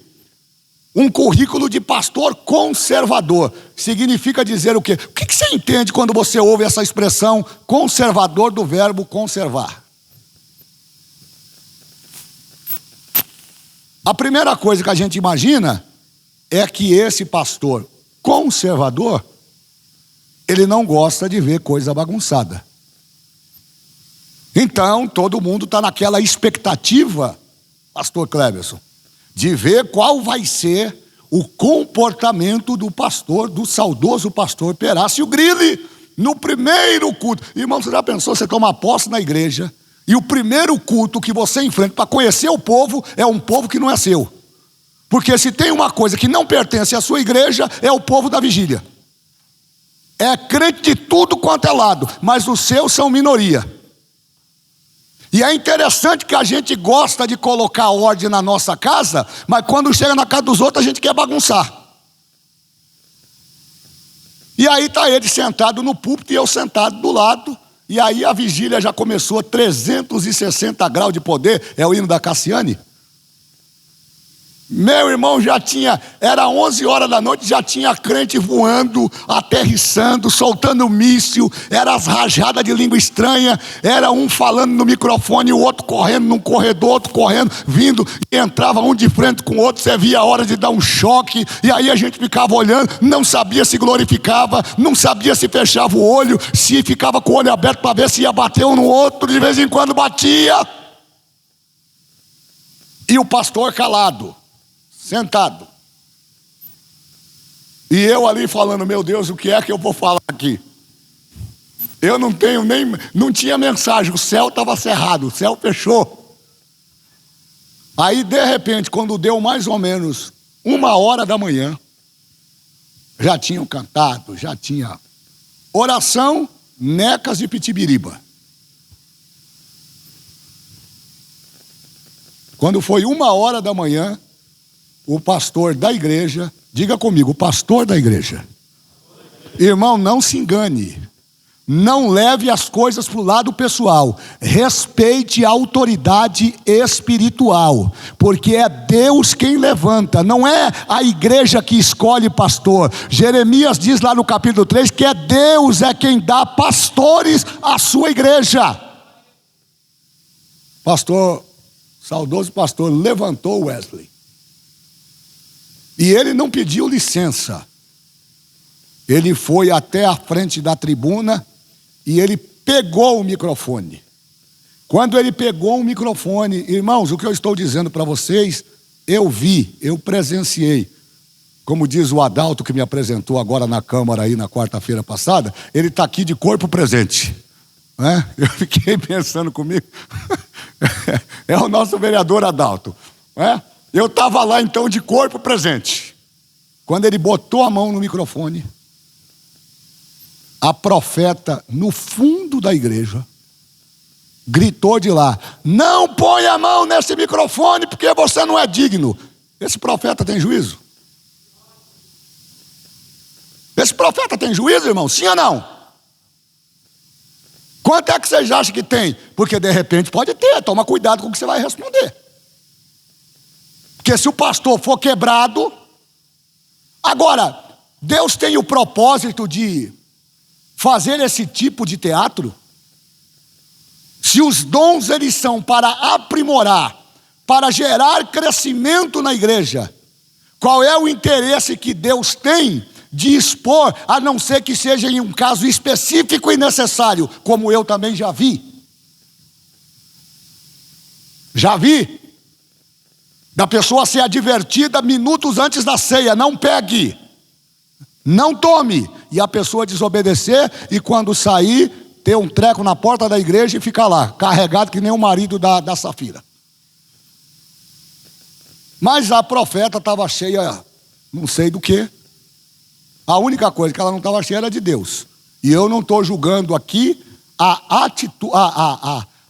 um currículo de pastor conservador. Significa dizer o quê? O que você entende quando você ouve essa expressão conservador, do verbo conservar? A primeira coisa que a gente imagina é que esse pastor conservador, ele não gosta de ver coisa bagunçada. Então, todo mundo está naquela expectativa, pastor Cleverson, de ver qual vai ser o comportamento do pastor, do saudoso pastor Perácio Grilli, no primeiro culto. Irmão, você já pensou, você toma posse na igreja, e o primeiro culto que você enfrenta para conhecer o povo, é um povo que não é seu. Porque se tem uma coisa que não pertence à sua igreja, é o povo da vigília. É crente de tudo quanto é lado, mas os seus são minoria. E é interessante que a gente gosta de colocar ordem na nossa casa, mas quando chega na casa dos outros a gente quer bagunçar. E aí está ele sentado no púlpito e eu sentado do lado, e aí a vigília já começou, 360 graus de poder, é o hino da Cassiane. Meu irmão, era 11 horas da noite, já tinha crente voando, aterrissando, soltando míssil, era as rajadas de língua estranha, era um falando no microfone, o outro correndo num corredor, outro correndo, vindo, e entrava um de frente com o outro, você via a hora de dar um choque, e aí a gente ficava olhando, não sabia se glorificava, não sabia se fechava o olho, se ficava com o olho aberto para ver se ia bater um no outro, de vez em quando batia. E o pastor calado, sentado. E eu ali falando, meu Deus, o que é que eu vou falar aqui? Eu não tinha mensagem, o céu estava cerrado, o céu fechou. Aí de repente, quando deu mais ou menos 1h da manhã, já tinham cantado, já tinha oração, necas e pitibiriba. Quando foi 1h da manhã, o pastor da igreja, diga comigo, o pastor da igreja. Irmão, não se engane. Não leve as coisas para o lado pessoal. Respeite a autoridade espiritual. Porque é Deus quem levanta. Não é a igreja que escolhe pastor. Jeremias diz lá no capítulo 3 que Deus é quem dá pastores à sua igreja. Pastor, saudoso pastor, levantou Wesley. E ele não pediu licença. Ele foi até a frente da tribuna e ele pegou o microfone. Quando ele pegou o microfone, irmãos, o que eu estou dizendo para vocês, eu vi, eu presenciei. Como diz o Adalto que me apresentou agora na Câmara aí na quarta-feira passada, ele está aqui de corpo presente. Né? Eu fiquei pensando comigo, é o nosso vereador Adalto, né? Eu estava lá então de corpo presente. Quando ele botou a mão no microfone, a profeta no fundo da igreja gritou de lá: não põe a mão nesse microfone porque você não é digno. Esse profeta tem juízo? Esse profeta tem juízo, irmão? Sim ou não? Quanto é que vocês acham que tem? Porque de repente pode ter, toma cuidado com o que você vai responder. Porque se o pastor for quebrado, agora, Deus tem o propósito de fazer esse tipo de teatro? Se os dons eles são para aprimorar, para gerar crescimento na igreja, qual é o interesse que Deus tem de expor, a não ser que seja em um caso específico e necessário, como eu também já vi? Já vi da pessoa ser advertida minutos antes da ceia: não pegue, não tome, e a pessoa desobedecer, e quando sair, ter um treco na porta da igreja e ficar lá, carregado que nem o marido da Safira. Mas a profeta estava cheia, não sei do que. A única coisa que ela não estava cheia era de Deus. E eu não estou julgando aqui a atitude,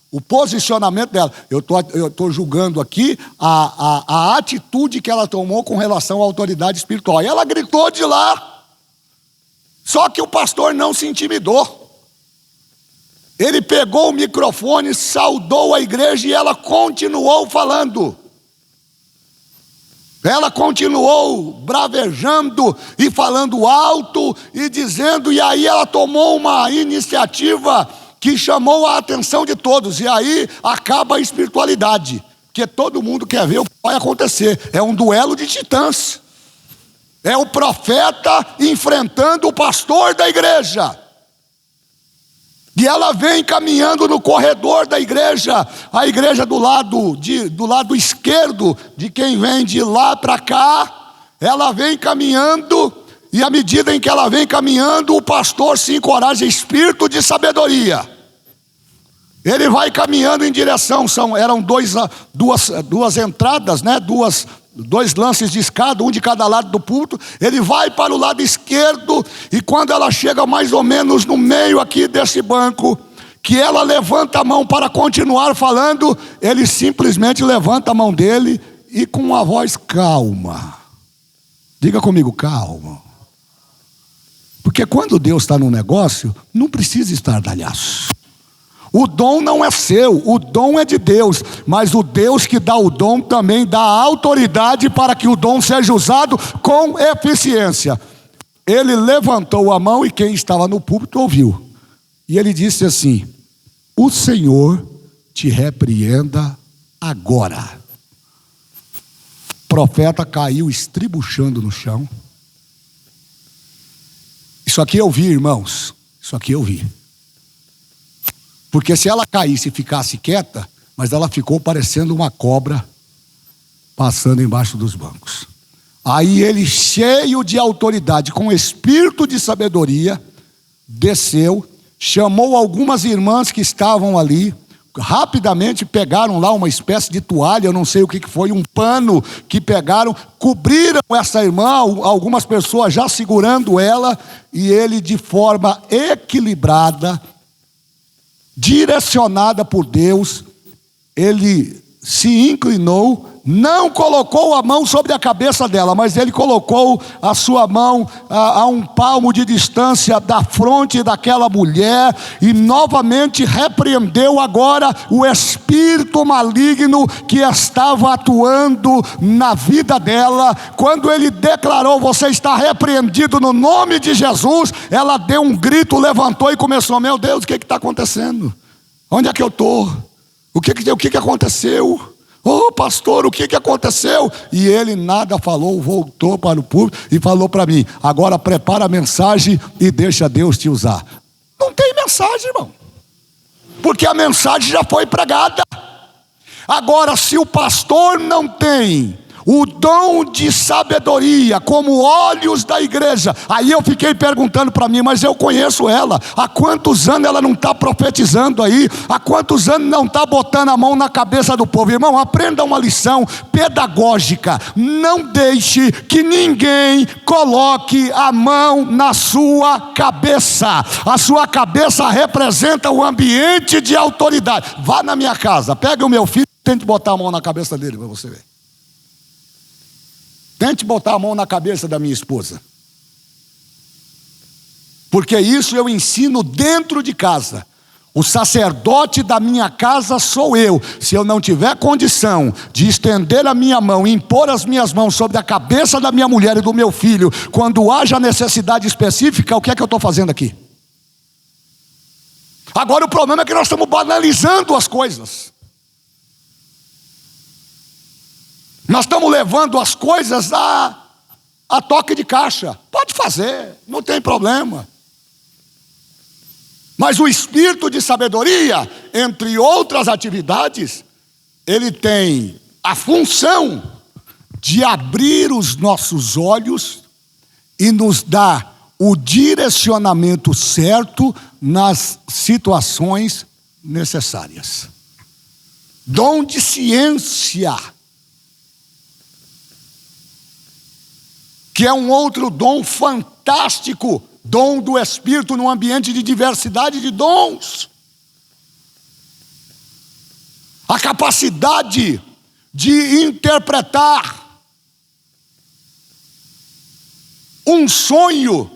o posicionamento dela. Eu estou julgando aqui a atitude que ela tomou com relação à autoridade espiritual. E ela gritou de lá. Só que o pastor não se intimidou. Ele pegou o microfone, saudou a igreja e ela continuou falando. Ela continuou bravejando e falando alto e dizendo, e aí ela tomou uma iniciativa que chamou a atenção de todos, e aí acaba a espiritualidade, porque todo mundo quer ver o que vai acontecer. É um duelo de titãs, é o profeta enfrentando o pastor da igreja, e ela vem caminhando no corredor da igreja, a igreja do lado esquerdo, de quem vem de lá para cá, ela vem caminhando, e à medida em que ela vem caminhando, o pastor se encoraja, espírito de sabedoria. Ele vai caminhando em direção, eram duas entradas, né? Dois lances de escada, um de cada lado do púlpito. Ele vai para o lado esquerdo, e quando ela chega mais ou menos no meio aqui desse banco, que ela levanta a mão para continuar falando, ele simplesmente levanta a mão dele e com uma voz calma. Diga comigo, calma. Porque quando Deus está num negócio, não precisa estardalhaço. O dom não é seu, o dom é de Deus, mas o Deus que dá o dom também dá autoridade para que o dom seja usado com eficiência. Ele levantou a mão e quem estava no púlpito ouviu. E ele disse assim: o Senhor te repreenda agora. O profeta caiu estribuchando no chão. Isso aqui eu vi, irmãos, isso aqui eu vi. Porque se ela caísse e ficasse quieta, mas ela ficou parecendo uma cobra passando embaixo dos bancos. Aí ele, cheio de autoridade, com espírito de sabedoria, desceu, chamou algumas irmãs que estavam ali, rapidamente pegaram lá uma espécie de toalha, eu não sei o que foi, um pano que pegaram, cobriram essa irmã, algumas pessoas já segurando ela, e ele, de forma equilibrada, direcionada por Deus, ele se inclinou, não colocou a mão sobre a cabeça dela, mas ele colocou a sua mão a um palmo de distância da fronte daquela mulher, e novamente repreendeu agora o espírito maligno que estava atuando na vida dela. Quando ele declarou: você está repreendido no nome de Jesus, ela deu um grito, levantou e começou: meu Deus, o que está acontecendo? Onde é que eu estou? O que aconteceu? Oh, pastor, o que aconteceu? E ele nada falou, voltou para o púlpito e falou para mim: agora prepara a mensagem e deixa Deus te usar. Não tem mensagem, irmão, porque a mensagem já foi pregada. Agora, se o pastor não tem o dom de sabedoria como olhos da igreja, aí eu fiquei perguntando para mim: mas eu conheço ela, há quantos anos ela não está profetizando aí? Há quantos anos não está botando a mão na cabeça do povo? Irmão, aprenda uma lição pedagógica: não deixe que ninguém coloque a mão na sua cabeça. A sua cabeça representa o ambiente de autoridade. Vá na minha casa, pega o meu filho e tente botar a mão na cabeça dele para você ver. Tente botar a mão na cabeça da minha esposa. Porque isso eu ensino dentro de casa. O sacerdote da minha casa sou eu. Se eu não tiver condição de estender a minha mão, impor as minhas mãos sobre a cabeça da minha mulher e do meu filho, quando haja necessidade específica, o que é que eu estou fazendo aqui? Agora o problema é que nós estamos banalizando as coisas. Nós estamos levando as coisas a toque de caixa. Pode fazer, não tem problema. Mas o espírito de sabedoria, entre outras atividades, ele tem a função de abrir os nossos olhos e nos dar o direcionamento certo nas situações necessárias. Dom de ciência, que é um outro dom fantástico, dom do Espírito num ambiente de diversidade de dons. A capacidade de interpretar um sonho,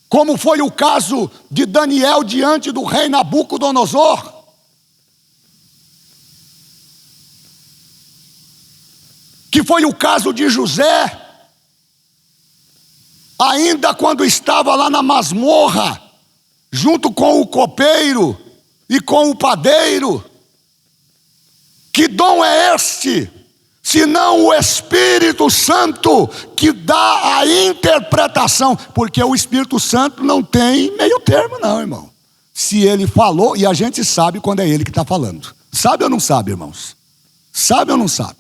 como foi o caso de Daniel diante do rei Nabucodonosor. Que foi o caso de José, ainda quando estava lá na masmorra, junto com o copeiro e com o padeiro. Que dom é este, senão o Espírito Santo que dá a interpretação? Porque o Espírito Santo não tem meio termo não, irmão. Se ele falou, e a gente sabe quando é ele que está falando. Sabe ou não sabe, irmãos? Sabe ou não sabe?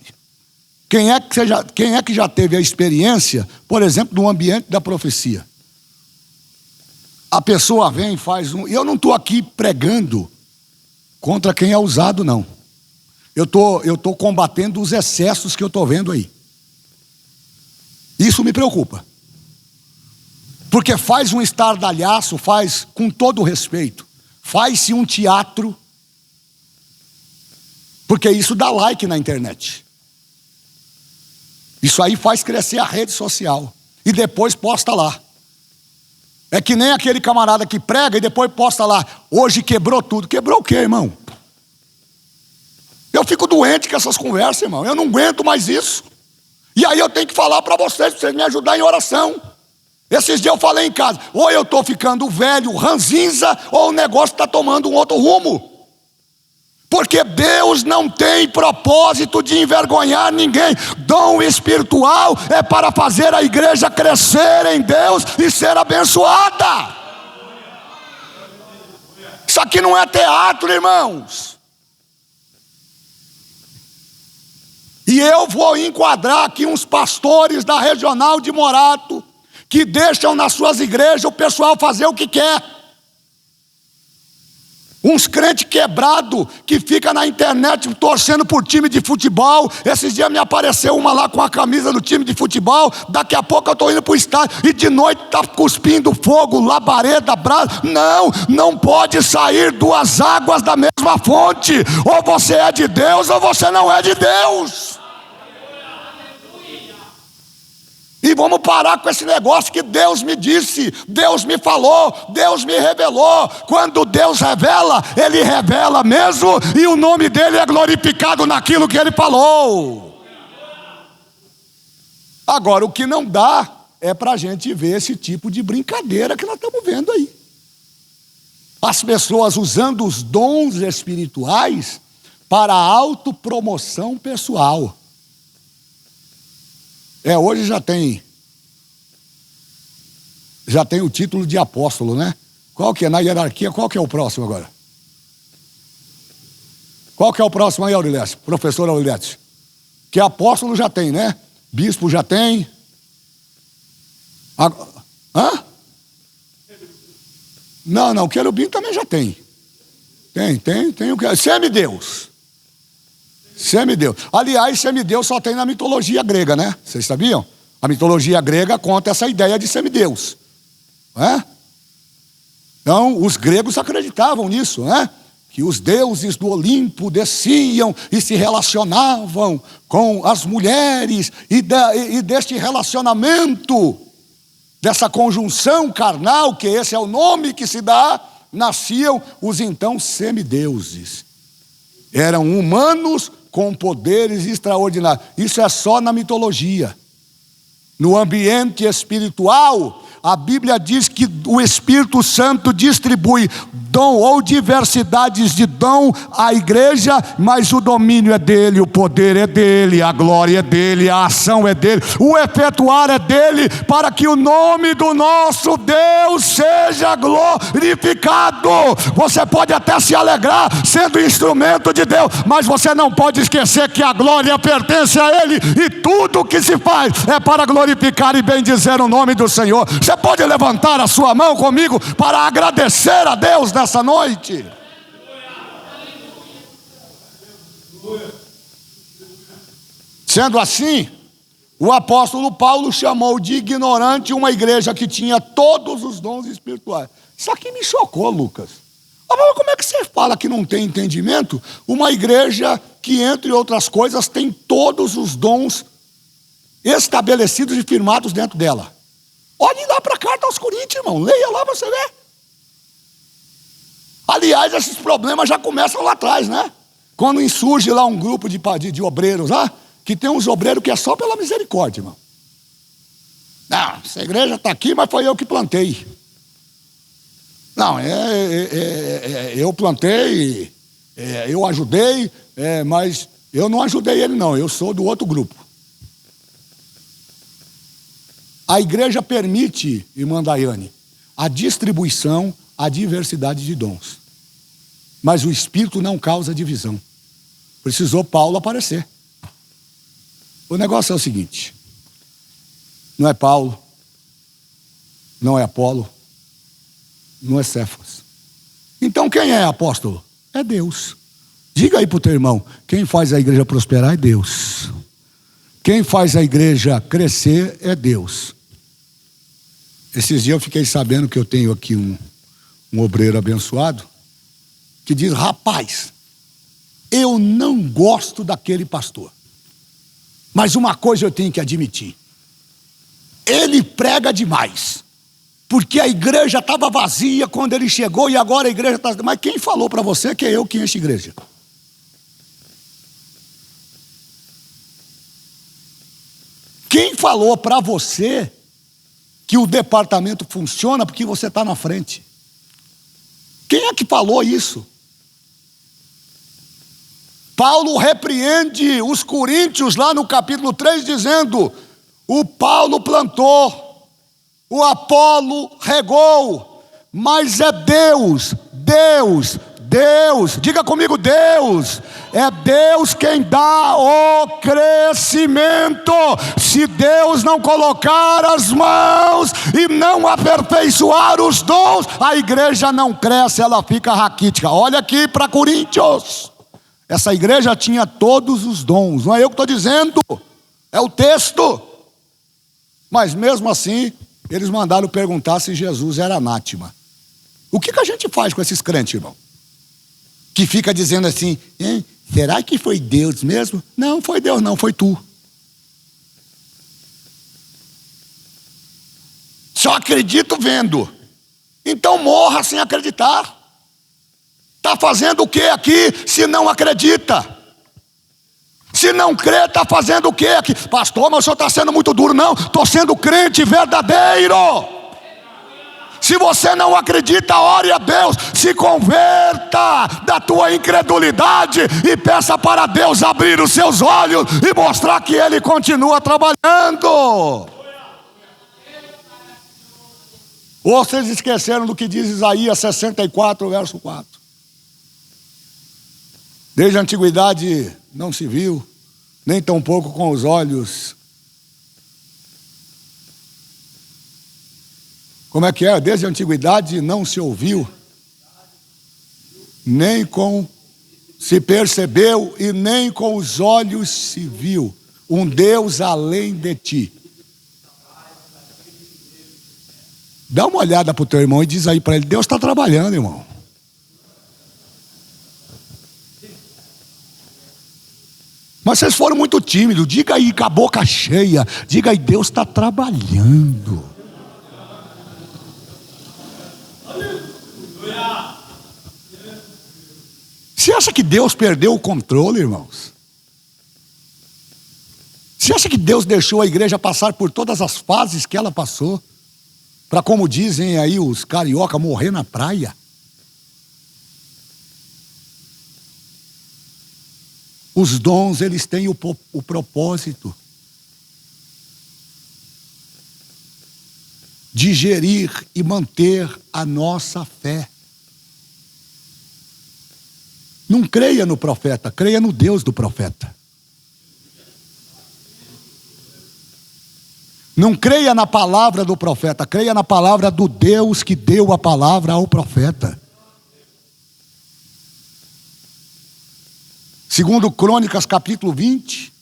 Quem é que já teve a experiência, por exemplo, do ambiente da profecia? A pessoa vem e faz um... Eu não estou aqui pregando contra quem é usado, não. Eu tô combatendo os excessos que eu estou vendo aí. Isso me preocupa. Porque faz um estardalhaço, faz, com todo respeito, faz-se um teatro. Porque isso dá like na internet. Isso aí faz crescer a rede social. E depois posta lá. É que nem aquele camarada que prega e depois posta lá: hoje quebrou tudo. Quebrou o quê, irmão? Eu fico doente com essas conversas, irmão. Eu não aguento mais isso. E aí eu tenho que falar para vocês me ajudarem em oração. Esses dias eu falei em casa: ou eu estou ficando velho, ranzinza, ou o negócio está tomando um outro rumo. Porque Deus não tem propósito de envergonhar ninguém. Dom espiritual é para fazer a igreja crescer em Deus e ser abençoada. Isso aqui não é teatro, irmãos. E eu vou enquadrar aqui uns pastores da Regional de Morato, que deixam nas suas igrejas o pessoal fazer o que quer. Uns crentes quebrados que fica na internet torcendo por time de futebol. Esses dias me apareceu uma lá com a camisa do time de futebol. Daqui a pouco eu estou indo para o estádio e de noite está cuspindo fogo, labareda, brasa. Não pode sair duas águas da mesma fonte. Ou você é de Deus ou você não é de Deus. E vamos parar com esse negócio que Deus me disse, Deus me falou, Deus me revelou. Quando Deus revela, Ele revela mesmo, e o nome dEle é glorificado naquilo que Ele falou. Agora, o que não dá é para a gente ver esse tipo de brincadeira que nós estamos vendo aí. As pessoas usando os dons espirituais para autopromoção pessoal. Hoje já tem o título de apóstolo, né? Qual que é? Na hierarquia, qual que é o próximo agora? Qual que é o próximo aí, Aureliette? Professor Aureliette? Que apóstolo já tem, né? Bispo já tem. Hã? Não, querubim também já tem. Tem o que? Semideus. Semideus. Aliás, semideus só tem na mitologia grega, né? Vocês sabiam? A mitologia grega conta essa ideia de semideus. Né? Então, os gregos acreditavam nisso, né? Que os deuses do Olimpo desciam e se relacionavam com as mulheres, e deste relacionamento, dessa conjunção carnal, que esse é o nome que se dá, nasciam os então semideuses. Eram humanos com poderes extraordinários. Isso é só na mitologia. No ambiente espiritual, a Bíblia diz que o Espírito Santo distribui dom ou diversidades de dom à igreja, mas o domínio é dele, o poder é dele, a glória é dele, a ação é dele, o efetuar é dele, para que o nome do nosso Deus seja glorificado. Você pode até se alegrar sendo instrumento de Deus, mas você não pode esquecer que a glória pertence a ele, e tudo que se faz é para glorificar e bendizer o nome do Senhor. Você pode levantar a sua mão comigo para agradecer a Deus nessa noite? Sendo assim, o apóstolo Paulo chamou de ignorante uma igreja que tinha todos os dons espirituais. Isso aqui me chocou, Lucas. Mas como é que você fala que não tem entendimento? Uma igreja que, entre outras coisas, tem todos os dons estabelecidos e firmados dentro dela. Olhe lá para a carta aos Coríntios, irmão. Leia lá para você ver. Aliás, esses problemas já começam lá atrás, né? Quando insurge lá um grupo de obreiros lá, que tem uns obreiros que é só pela misericórdia, irmão. Não, essa igreja está aqui, mas foi eu que plantei. Não, eu plantei, eu ajudei, mas eu não ajudei ele não, eu sou do outro grupo. A igreja permite, irmã Daiane, a distribuição, a diversidade de dons. Mas o Espírito não causa divisão. Precisou Paulo aparecer. O negócio é o seguinte: não é Paulo, não é Apolo, não é Cefas. Então quem é apóstolo? É Deus. Diga aí para o teu irmão: quem faz a igreja prosperar é Deus. Quem faz a igreja crescer é Deus. Esses dias eu fiquei sabendo que eu tenho aqui um obreiro abençoado que diz: rapaz, eu não gosto daquele pastor, mas uma coisa eu tenho que admitir: ele prega demais, porque a igreja estava vazia quando ele chegou e agora a igreja está... Mas quem falou para você que é eu que encho a igreja? Quem falou para você que o departamento funciona porque você está na frente? Quem é que falou isso? Paulo repreende os coríntios lá no capítulo 3, dizendo: o Paulo plantou, o Apolo regou, mas é Deus, diga comigo, Deus, é Deus quem dá o crescimento. Se Deus não colocar as mãos e não aperfeiçoar os dons, a igreja não cresce, ela fica raquítica. Olha aqui para Coríntios, essa igreja tinha todos os dons, não é eu que estou dizendo, é o texto. Mas mesmo assim, eles mandaram perguntar se Jesus era anátema. O que a gente faz com esses crentes, irmão? Que fica dizendo assim: será que foi Deus mesmo? Não foi Deus não, foi tu. Só acredito vendo. Então morra sem acreditar. Está fazendo o que aqui se não acredita? Se não crê, está fazendo o que aqui? Pastor, mas o senhor está sendo muito duro. Não, estou sendo crente verdadeiro. Se você não acredita, ore a Deus, se converta da tua incredulidade e peça para Deus abrir os seus olhos e mostrar que Ele continua trabalhando. Ou vocês esqueceram do que diz Isaías 64, verso 4. Desde a antiguidade não se viu, nem tampouco com os olhos. Como é que é? Desde a antiguidade não se ouviu, nem com se percebeu e nem com os olhos se viu um Deus além de ti. Dá uma olhada para o teu irmão e diz aí para ele: Deus está trabalhando, irmão. Mas vocês foram muito tímidos. Diga aí com a boca cheia, diga aí: Deus está trabalhando. Você acha que Deus perdeu o controle, irmãos? Você acha que Deus deixou a igreja passar por todas as fases que ela passou, para, como dizem aí os carioca, morrer na praia? Os dons, eles têm o propósito de gerir e manter a nossa fé. Não creia no profeta, creia no Deus do profeta. Não creia na palavra do profeta, creia na palavra do Deus que deu a palavra ao profeta. Segundo Crônicas, capítulo 20,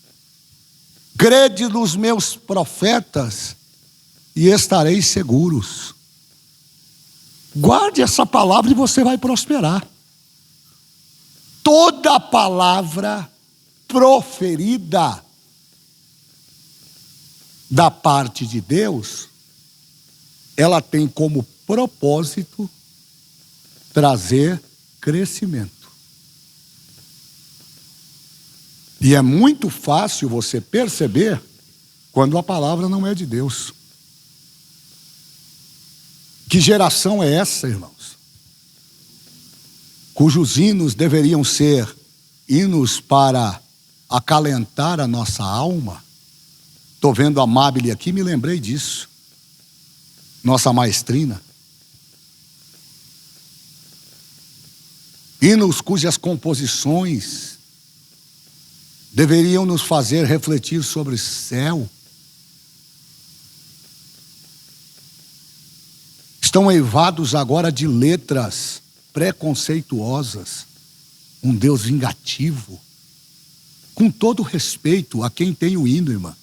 crede nos meus profetas e estareis seguros. Guarde essa palavra e você vai prosperar. Toda palavra proferida da parte de Deus, ela tem como propósito trazer crescimento. E é muito fácil você perceber quando a palavra não é de Deus. Que geração é essa, irmãos? Cujos hinos deveriam ser hinos para acalentar a nossa alma. Estou vendo a Amabile aqui, me lembrei disso. Nossa maestrina. Hinos cujas composições deveriam nos fazer refletir sobre o céu. Estão eivados agora de letras preconceituosas. Um Deus vingativo. Com todo respeito a quem tem o hino, irmã.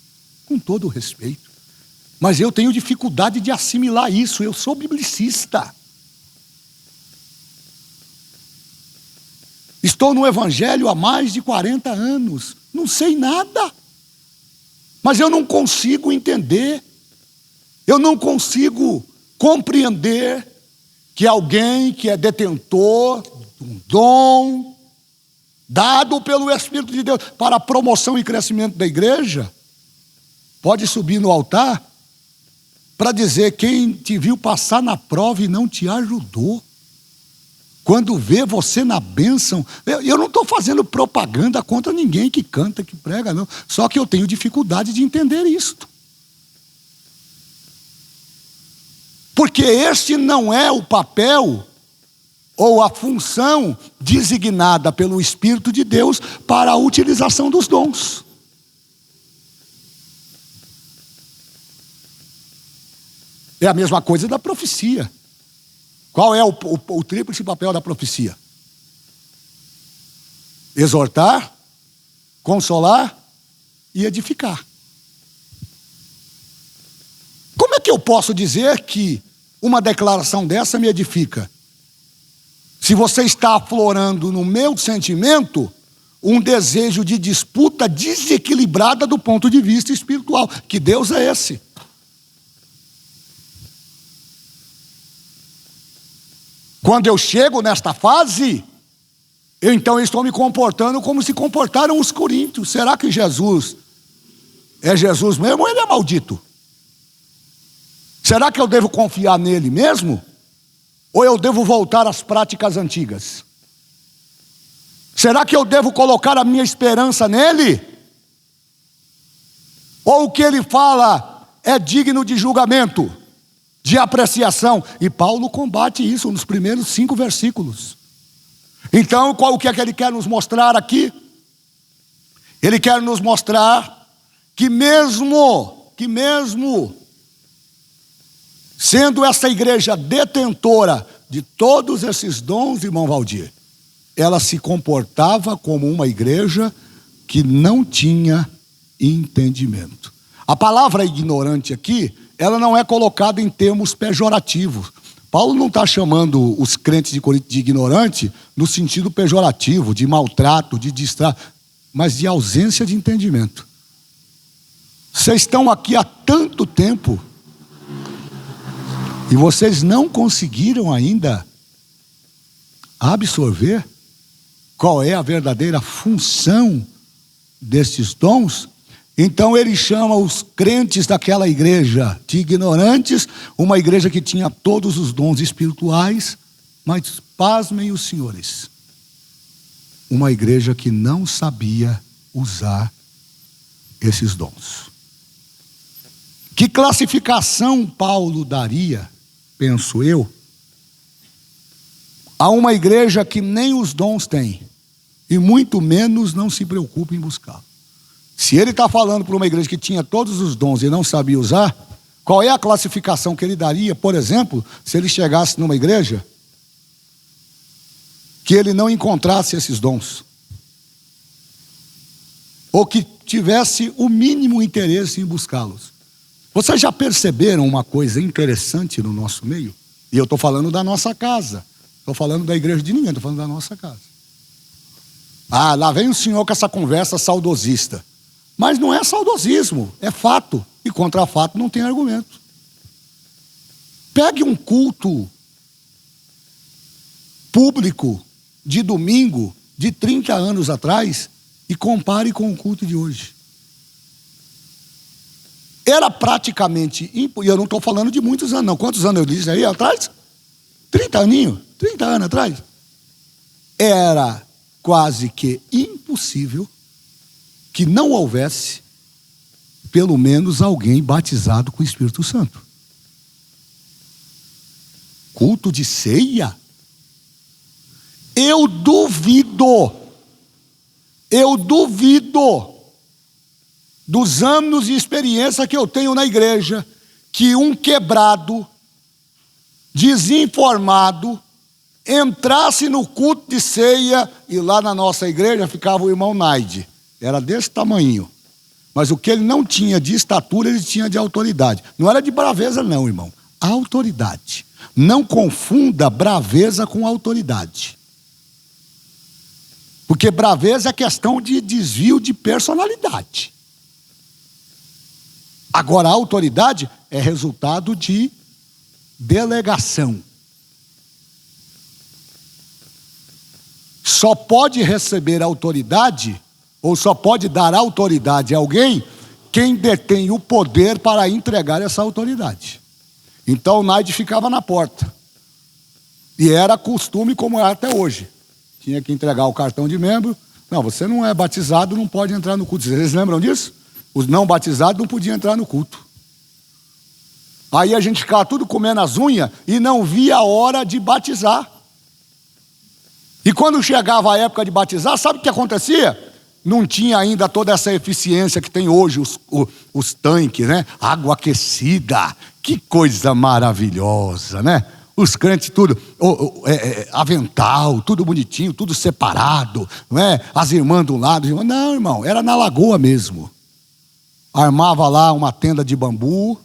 Com todo respeito. Mas eu tenho dificuldade de assimilar isso. Eu sou biblicista. Estou no evangelho há mais de 40 anos. Não sei nada. Mas eu não consigo entender. Eu não consigo compreender que alguém que é detentor de um dom dado pelo Espírito de Deus para a promoção e crescimento da igreja, pode subir no altar para dizer quem te viu passar na prova e não te ajudou. Quando vê você na bênção, eu não estou fazendo propaganda contra ninguém que canta, que prega, não. Só que eu tenho dificuldade de entender isto. Porque este não é o papel ou a função designada pelo Espírito de Deus para a utilização dos dons. É a mesma coisa da profecia. Qual é o tríplice papel da profecia? Exortar, consolar e edificar. Como é que eu posso dizer que uma declaração dessa me edifica? Se você está aflorando no meu sentimento um desejo de disputa desequilibrada do ponto de vista espiritual. Que Deus é esse? Quando eu chego nesta fase, então eu estou me comportando como se comportaram os coríntios. Será que Jesus é Jesus mesmo ou ele é maldito? Será que eu devo confiar nele mesmo? Ou eu devo voltar às práticas antigas? Será que eu devo colocar a minha esperança nele? Ou o que ele fala é digno de julgamento, de apreciação? E Paulo combate isso nos primeiros 5 versículos. Então, o que é que ele quer nos mostrar aqui? Ele quer nos mostrar que mesmo sendo essa igreja detentora de todos esses dons, irmão Valdir, ela se comportava como uma igreja que não tinha entendimento. A palavra ignorante aqui, ela não é colocada em termos pejorativos. Paulo não está chamando os crentes de Corinto de ignorante no sentido pejorativo, de maltrato, de distrato, mas de ausência de entendimento. Vocês estão aqui há tanto tempo e vocês não conseguiram ainda absorver qual é a verdadeira função destes dons? Então ele chama os crentes daquela igreja de ignorantes, uma igreja que tinha todos os dons espirituais, mas pasmem os senhores, uma igreja que não sabia usar esses dons. Que classificação Paulo daria, penso eu, a uma igreja que nem os dons tem, e muito menos não se preocupa em buscar? Se ele está falando para uma igreja que tinha todos os dons e não sabia usar, qual é a classificação que ele daria, por exemplo, se ele chegasse numa igreja que ele não encontrasse esses dons? Ou que tivesse o mínimo interesse em buscá-los? Vocês já perceberam uma coisa interessante no nosso meio? E eu estou falando da nossa casa. Estou falando da igreja de ninguém, estou falando da nossa casa. Ah, lá vem o senhor com essa conversa saudosista. Mas não é saudosismo, é fato. E contra fato não tem argumento. Pegue um culto público de domingo de 30 anos atrás e compare com o culto de hoje. Era praticamente impossível. Eu não estou falando de muitos anos, não. Quantos anos eu disse aí atrás? 30 aninhos, 30 anos atrás. Era quase que impossível que não houvesse pelo menos alguém batizado com o Espírito Santo. Culto de ceia? Eu duvido dos anos de experiência que eu tenho na igreja, que um quebrado, desinformado, entrasse no culto de ceia e lá na nossa igreja ficava o irmão Naide. Era desse tamanho. Mas o que ele não tinha de estatura, ele tinha de autoridade. Não era de braveza não, irmão. Autoridade. Não confunda braveza com autoridade. Porque braveza é questão de desvio de personalidade. Agora, a autoridade é resultado de delegação. Só pode receber autoridade, ou só pode dar autoridade a alguém, quem detém o poder para entregar essa autoridade. Então o Naide ficava na porta. E era costume como é até hoje. Tinha que entregar o cartão de membro. Não, você não é batizado, não pode entrar no culto. Vocês lembram disso? Os não batizados não podiam entrar no culto. Aí a gente ficava tudo comendo as unhas e não via a hora de batizar. E quando chegava a época de batizar, sabe o que acontecia? Não tinha ainda toda essa eficiência que tem hoje, os tanques, né? Água aquecida, que coisa maravilhosa, né? Os crentes tudo, avental, tudo bonitinho, tudo separado, não é? As irmãs de um lado, não, irmão, era na lagoa mesmo. Armava lá uma tenda de bambu,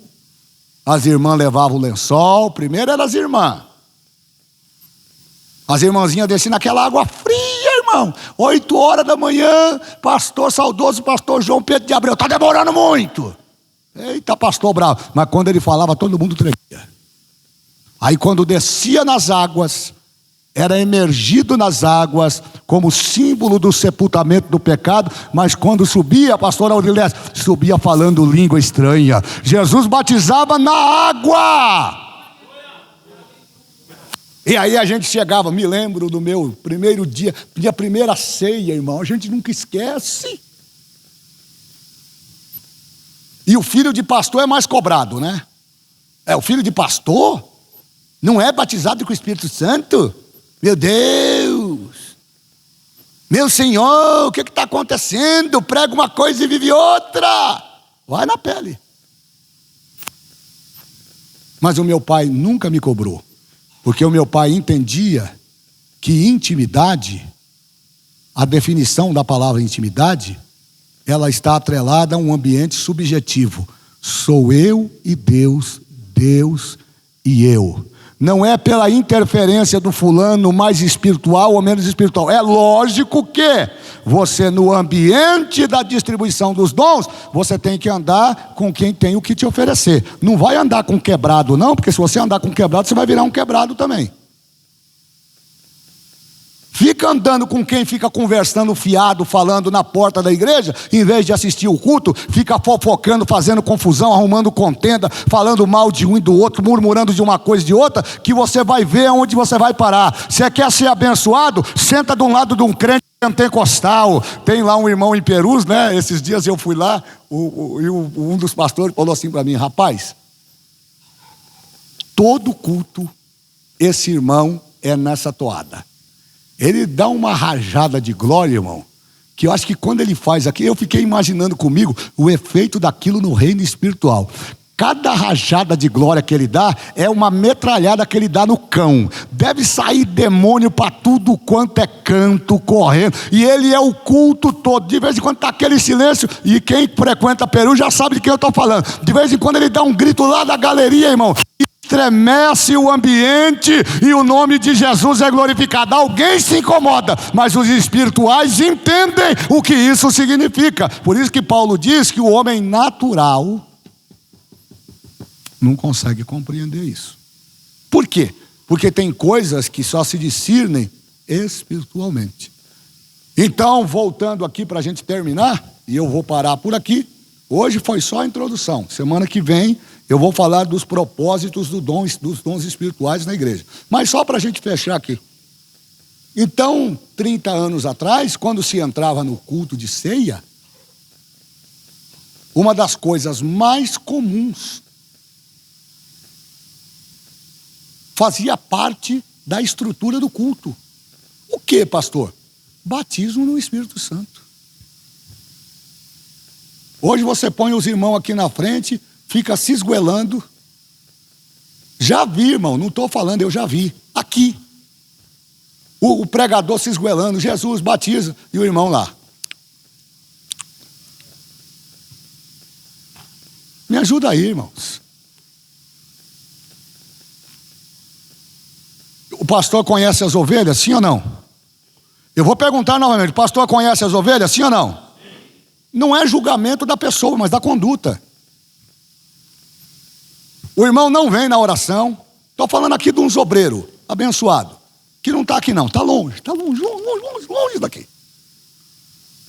as irmãs levavam o lençol, primeiro eram as irmãs. As irmãzinhas desciam naquela água fria, irmão. 8 horas da manhã, pastor saudoso, pastor João Pedro de Abreu. Está demorando muito. Eita, pastor bravo. Mas quando ele falava, todo mundo tremia. Aí quando descia nas águas, era emergido nas águas, como símbolo do sepultamento do pecado. Mas quando subia, pastor Audilés, subia falando língua estranha. Jesus batizava na água. E aí a gente chegava, me lembro do meu primeiro dia, minha primeira ceia, irmão, a gente nunca esquece. E o filho de pastor é mais cobrado, né? O filho de pastor não é batizado com o Espírito Santo? Meu Deus! Meu Senhor, o que está acontecendo? Prega uma coisa e vive outra. Vai na pele. Mas o meu pai nunca me cobrou. Porque o meu pai entendia que intimidade, a definição da palavra intimidade, ela está atrelada a um ambiente subjetivo. Sou eu e Deus, Deus e eu. Não é pela interferência do fulano mais espiritual ou menos espiritual. É lógico que você, no ambiente da distribuição dos dons, você tem que andar com quem tem o que te oferecer. Não vai andar com quebrado não, porque se você andar com quebrado, você vai virar um quebrado também. Fica andando com quem fica conversando fiado, falando na porta da igreja, em vez de assistir o culto, fica fofocando, fazendo confusão, arrumando contenda, falando mal de um e do outro, murmurando de uma coisa e de outra, que você vai ver onde você vai parar. Você quer ser abençoado? Senta de um lado de um crente pentecostal, tem lá um irmão em Perus, né? Esses dias eu fui lá, um dos pastores falou assim para mim: rapaz, todo culto, esse irmão é nessa toada. Ele dá uma rajada de glória, irmão, que eu acho que quando ele faz aqui, eu fiquei imaginando comigo o efeito daquilo no reino espiritual. Cada rajada de glória que ele dá é uma metralhada que ele dá no cão. Deve sair demônio para tudo quanto é canto, correndo. E ele é o culto todo. De vez em quando está aquele silêncio. E quem frequenta Peru já sabe de quem eu estou falando. De vez em quando ele dá um grito lá da galeria, irmão. Estremece o ambiente e o nome de Jesus é glorificado. Alguém se incomoda, mas os espirituais entendem o que isso significa. Por isso que Paulo diz que o homem natural não consegue compreender isso. Por quê? Porque tem coisas que só se discernem espiritualmente. Então, voltando aqui para a gente terminar, e eu vou parar por aqui. Hoje foi só a introdução. Semana que vem eu vou falar dos propósitos dos dons espirituais na igreja. Mas só para a gente fechar aqui. Então, 30 anos atrás, quando se entrava no culto de ceia, uma das coisas mais comuns fazia parte da estrutura do culto. O que, pastor? Batismo no Espírito Santo. Hoje você põe os irmãos aqui na frente, fica se esgoelando. Já vi, irmão, não estou falando, eu já vi. Aqui. O pregador se esgoelando, Jesus batiza, e o irmão lá. Me ajuda aí, irmãos. O pastor conhece as ovelhas, sim ou não? Eu vou perguntar novamente: o pastor conhece as ovelhas, sim ou não? Sim. Não é julgamento da pessoa, mas da conduta. O irmão não vem na oração. Estou falando aqui de um obreiro abençoado, que não está aqui não, está longe daqui.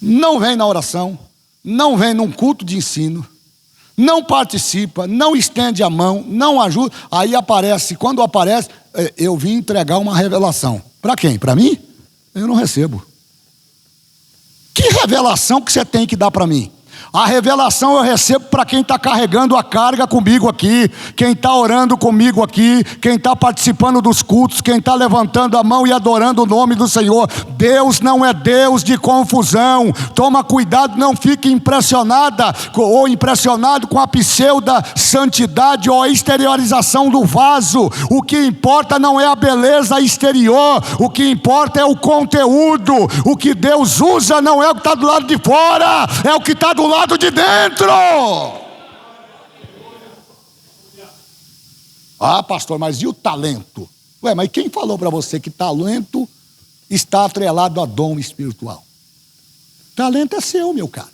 Não vem na oração, não vem num culto de ensino, não participa, não estende a mão, não ajuda. Aí aparece, quando aparece, eu vim entregar uma revelação. Para quem? Para mim? Eu não recebo. Que revelação que você tem que dar para mim? A revelação eu recebo para quem está carregando a carga comigo aqui, quem está orando comigo aqui, quem está participando dos cultos, quem está levantando a mão e adorando o nome do Senhor. Deus não é Deus de confusão. Toma cuidado, não fique impressionada ou impressionado com a pseudo santidade ou a exteriorização do vaso. O que importa não é a beleza exterior, o que importa é o conteúdo. O que Deus usa não é o que está do lado de fora, é o que está do lado de dentro. Ah, pastor, mas e o talento? Ué, mas quem falou para você que talento está atrelado a dom espiritual? Talento é seu, meu caro.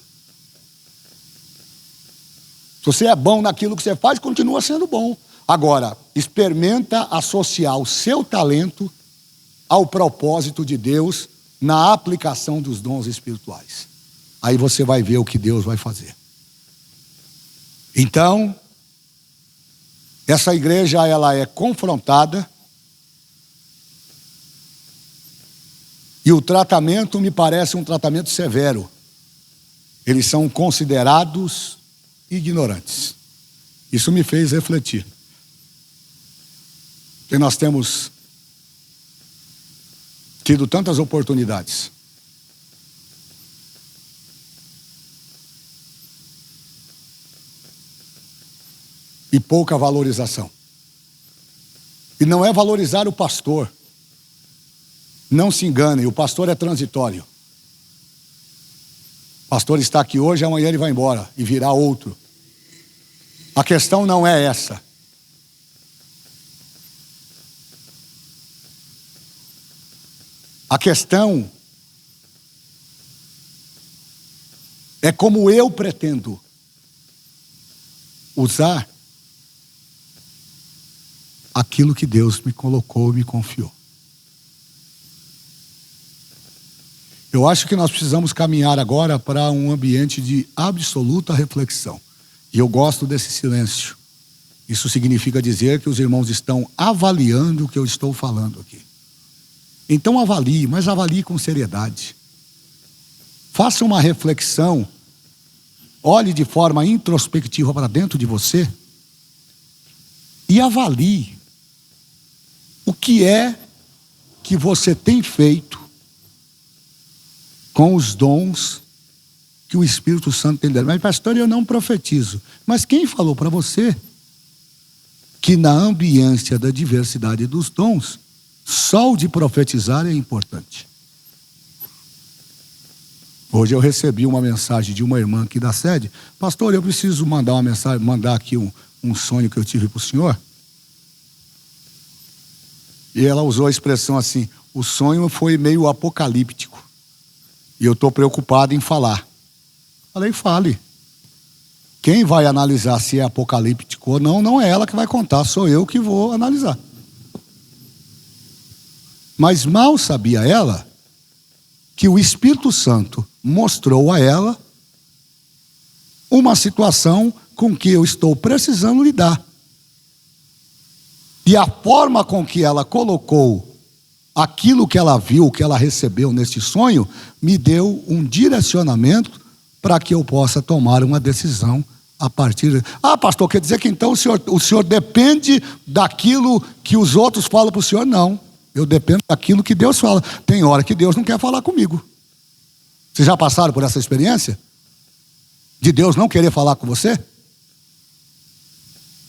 Se você é bom naquilo que você faz, continua sendo bom. Agora, experimenta associar o seu talento ao propósito de Deus na aplicação dos dons espirituais. Aí você vai ver o que Deus vai fazer. Então, essa igreja, ela é confrontada. E o tratamento me parece um tratamento severo. Eles são considerados ignorantes. Isso me fez refletir. Porque nós temos tido tantas oportunidades. E pouca valorização. E não é valorizar o pastor. Não se engane, o pastor é transitório. O pastor está aqui hoje, amanhã ele vai embora e virá outro. A questão não é essa. A questão é como eu pretendo usar aquilo que Deus me colocou e me confiou. Eu acho que nós precisamos caminhar agora para um ambiente de absoluta reflexão. E eu gosto desse silêncio. Isso significa dizer que os irmãos estão avaliando o que eu estou falando aqui. Então avalie, mas avalie com seriedade. faça uma reflexão, olhe de forma introspectiva para dentro de você e avalie o que é que você tem feito com os dons que o Espírito Santo tem dado. Mas, pastor, eu não profetizo. Mas quem falou para você que na ambiência da diversidade dos dons, só o de profetizar é importante? Hoje eu recebi uma mensagem de uma irmã aqui da sede. Pastor, eu preciso mandar uma mensagem, mandar aqui um sonho que eu tive para o senhor. E ela usou a expressão assim: o sonho foi meio apocalíptico. E eu estou preocupado em falar. Falei, fale. Quem vai analisar se é apocalíptico ou não, não é ela que vai contar, sou eu que vou analisar. Mas mal sabia ela que o Espírito Santo mostrou a ela uma situação com que eu estou precisando lidar. E a forma com que ela colocou aquilo que ela viu, que ela recebeu neste sonho, me deu um direcionamento para que eu possa tomar uma decisão a partir de... Ah, pastor, quer dizer que então o senhor depende daquilo que os outros falam para o senhor? Não, eu dependo daquilo que Deus fala. Tem hora que Deus não quer falar comigo. Vocês já passaram por essa experiência? De Deus não querer falar com você?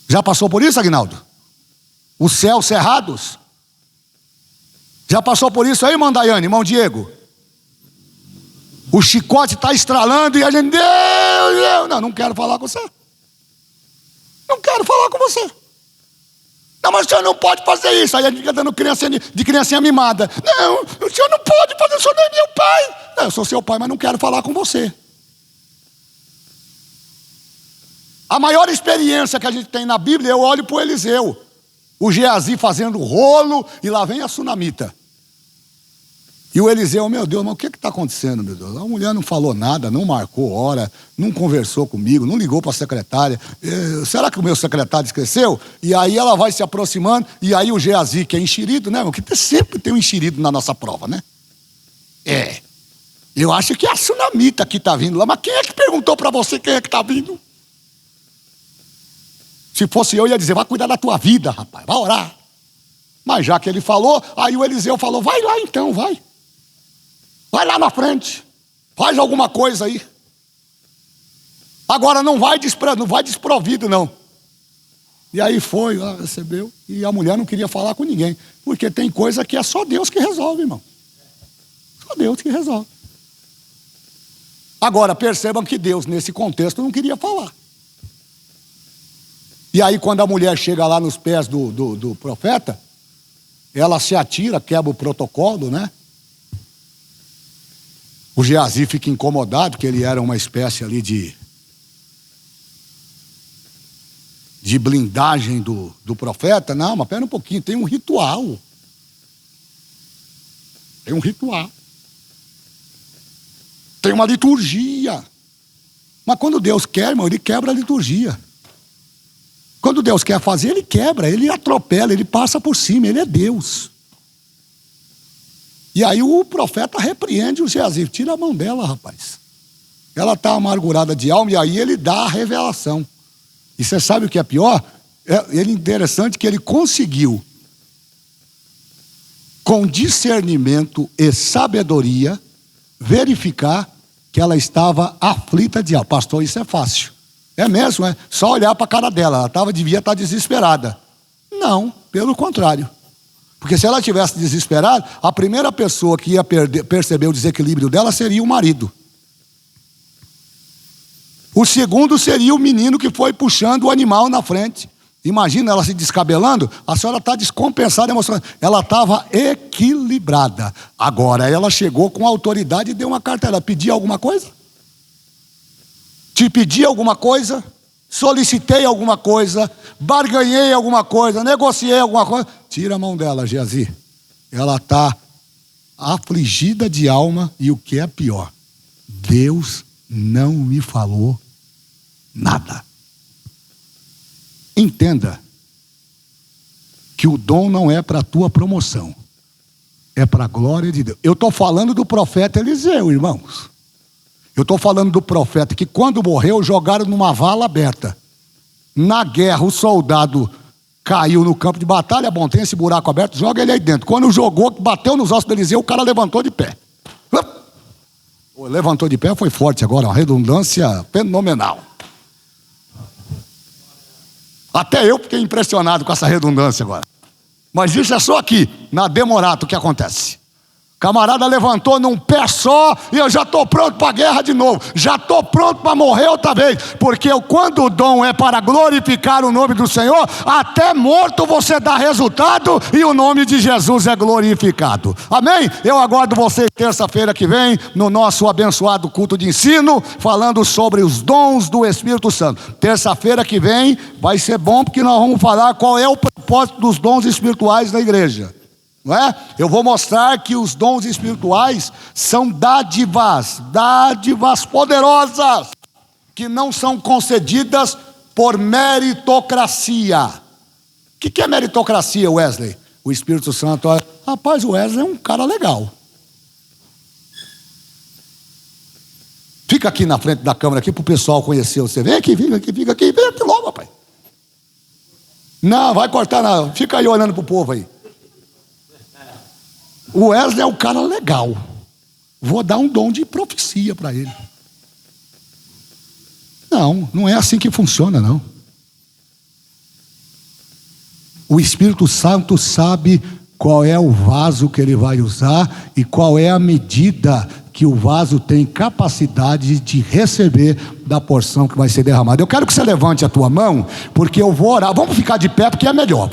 Já passou por isso, Aguinaldo? Os céus cerrados? Já passou por isso aí, irmão Daiane, irmão Diego? O chicote está estralando e a gente... Deus, não quero falar com você. Não quero falar com você. Não, mas o senhor não pode fazer isso. Aí a gente fica dando de criancinha mimada. Não, o senhor não pode fazer, o senhor não é meu pai. Não, eu sou seu pai, mas não quero falar com você. A maior experiência que a gente tem na Bíblia, eu olho para o Eliseu. O Geazi fazendo rolo e lá vem a sunamita. E o Eliseu, meu Deus, mas o que está acontecendo, meu Deus? A mulher não falou nada, não marcou hora, não conversou comigo, não ligou para a secretária. Será que o meu secretário esqueceu? E aí ela vai se aproximando, e aí o Geazi, que é enxerido, né? Porque sempre tem um enxerido na nossa prova, né? Eu acho que é a sunamita que está vindo lá, mas quem é que perguntou para você quem é que está vindo? Se fosse eu, ia dizer, vai cuidar da tua vida, rapaz, vai orar. Mas já que ele falou, aí o Eliseu falou, vai lá então, vai. Vai lá na frente, faz alguma coisa aí. Agora não vai desprovido, não. E aí foi, recebeu, e a mulher não queria falar com ninguém. Porque tem coisa que é só Deus que resolve, irmão. Só Deus que resolve. Agora, percebam que Deus, nesse contexto, não queria falar. E aí, quando a mulher chega lá nos pés do profeta, ela se atira, quebra o protocolo, né? O Geazi fica incomodado, porque ele era uma espécie ali de blindagem do profeta. Não, mas pera um pouquinho, tem um ritual. Tem um ritual. Tem uma liturgia. Mas quando Deus quer, irmão, ele quebra a liturgia. Quando Deus quer fazer, ele quebra, ele atropela, ele passa por cima, ele é Deus. E aí o profeta repreende o Geazi, tira a mão dela, rapaz. Ela está amargurada de alma, e aí ele dá a revelação. E você sabe o que é pior? É interessante que ele conseguiu, com discernimento e sabedoria, verificar que ela estava aflita de alma. Pastor, isso é fácil. É mesmo, é? Só olhar para a cara dela, ela devia estar desesperada. Não, pelo contrário. Porque se ela tivesse desesperada, a primeira pessoa que ia perceber o desequilíbrio dela seria o marido. O segundo seria o menino que foi puxando o animal na frente. Imagina ela se descabelando, a senhora está descompensada emocionalmente. Ela estava equilibrada. Agora ela chegou com autoridade e deu uma carteira. Pediu alguma coisa? Te pedi alguma coisa? Solicitei alguma coisa? Barganhei alguma coisa? Negociei alguma coisa? Tira a mão dela, Geazi. Ela está afligida de alma e o que é pior, Deus não me falou nada. Entenda que o dom não é para a tua promoção, é para a glória de Deus. Eu estou falando do profeta Eliseu, irmãos. Eu estou falando do profeta que quando morreu jogaram numa vala aberta. Na guerra o soldado caiu no campo de batalha, bom, tem esse buraco aberto, joga ele aí dentro. Quando jogou, bateu nos ossos do Eliseu, o cara levantou de pé. Levantou de pé, foi forte agora, uma redundância fenomenal. Até eu fiquei impressionado com essa redundância agora. Mas isso é só aqui, na Demorato, que acontece. Camarada levantou num pé só e eu já estou pronto para a guerra de novo. Já estou pronto para morrer outra vez. Porque quando o dom é para glorificar o nome do Senhor, até morto você dá resultado e o nome de Jesus é glorificado. Amém? Eu aguardo vocês terça-feira que vem no nosso abençoado culto de ensino, falando sobre os dons do Espírito Santo. Terça-feira que vem vai ser bom porque nós vamos falar qual é o propósito dos dons espirituais da igreja. Não é? Eu vou mostrar que os dons espirituais são dádivas poderosas, que não são concedidas por meritocracia. O que é meritocracia, Wesley? O Espírito Santo, rapaz, o Wesley é um cara legal. Fica aqui na frente da câmera aqui para o pessoal conhecer você. Vem aqui, vem aqui logo, rapaz. Não, vai cortar nada. Fica aí olhando para o povo aí. O Wesley é um cara legal. Vou dar um dom de profecia para ele. Não é assim que funciona, não. O Espírito Santo sabe qual é o vaso que ele vai usar e qual é a medida que o vaso tem capacidade de receber da porção que vai ser derramada. Eu quero que você levante a tua mão, porque eu vou orar. Vamos ficar de pé porque é melhor.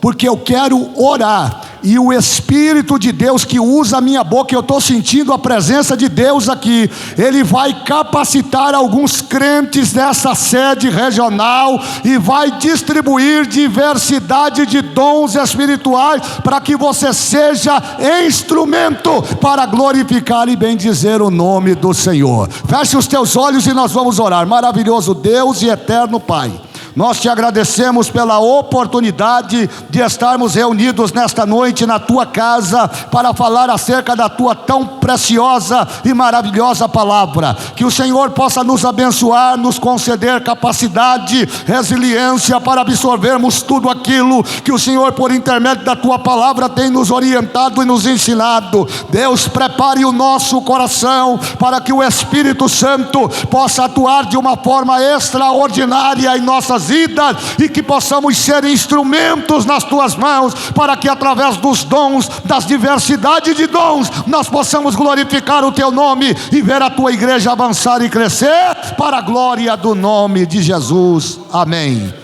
Porque eu quero orar. E o Espírito de Deus que usa a minha boca, eu estou sentindo a presença de Deus aqui. Ele vai capacitar alguns crentes dessa sede regional e vai distribuir diversidade de dons espirituais para que você seja instrumento para glorificar e bendizer o nome do Senhor. Feche os teus olhos e nós vamos orar. Maravilhoso Deus e eterno Pai, nós te agradecemos pela oportunidade de estarmos reunidos nesta noite na tua casa para falar acerca da tua tão preciosa e maravilhosa palavra. Que o Senhor possa nos abençoar, nos conceder capacidade, resiliência para absorvermos tudo aquilo que o Senhor, por intermédio da tua palavra, tem nos orientado e nos ensinado. Deus, prepare o nosso coração para que o Espírito Santo possa atuar de uma forma extraordinária em nossas vidas e que possamos ser instrumentos nas tuas mãos para que através dos dons, das diversidades de dons, nós possamos glorificar o teu nome e ver a tua igreja avançar e crescer para a glória do nome de Jesus. Amém.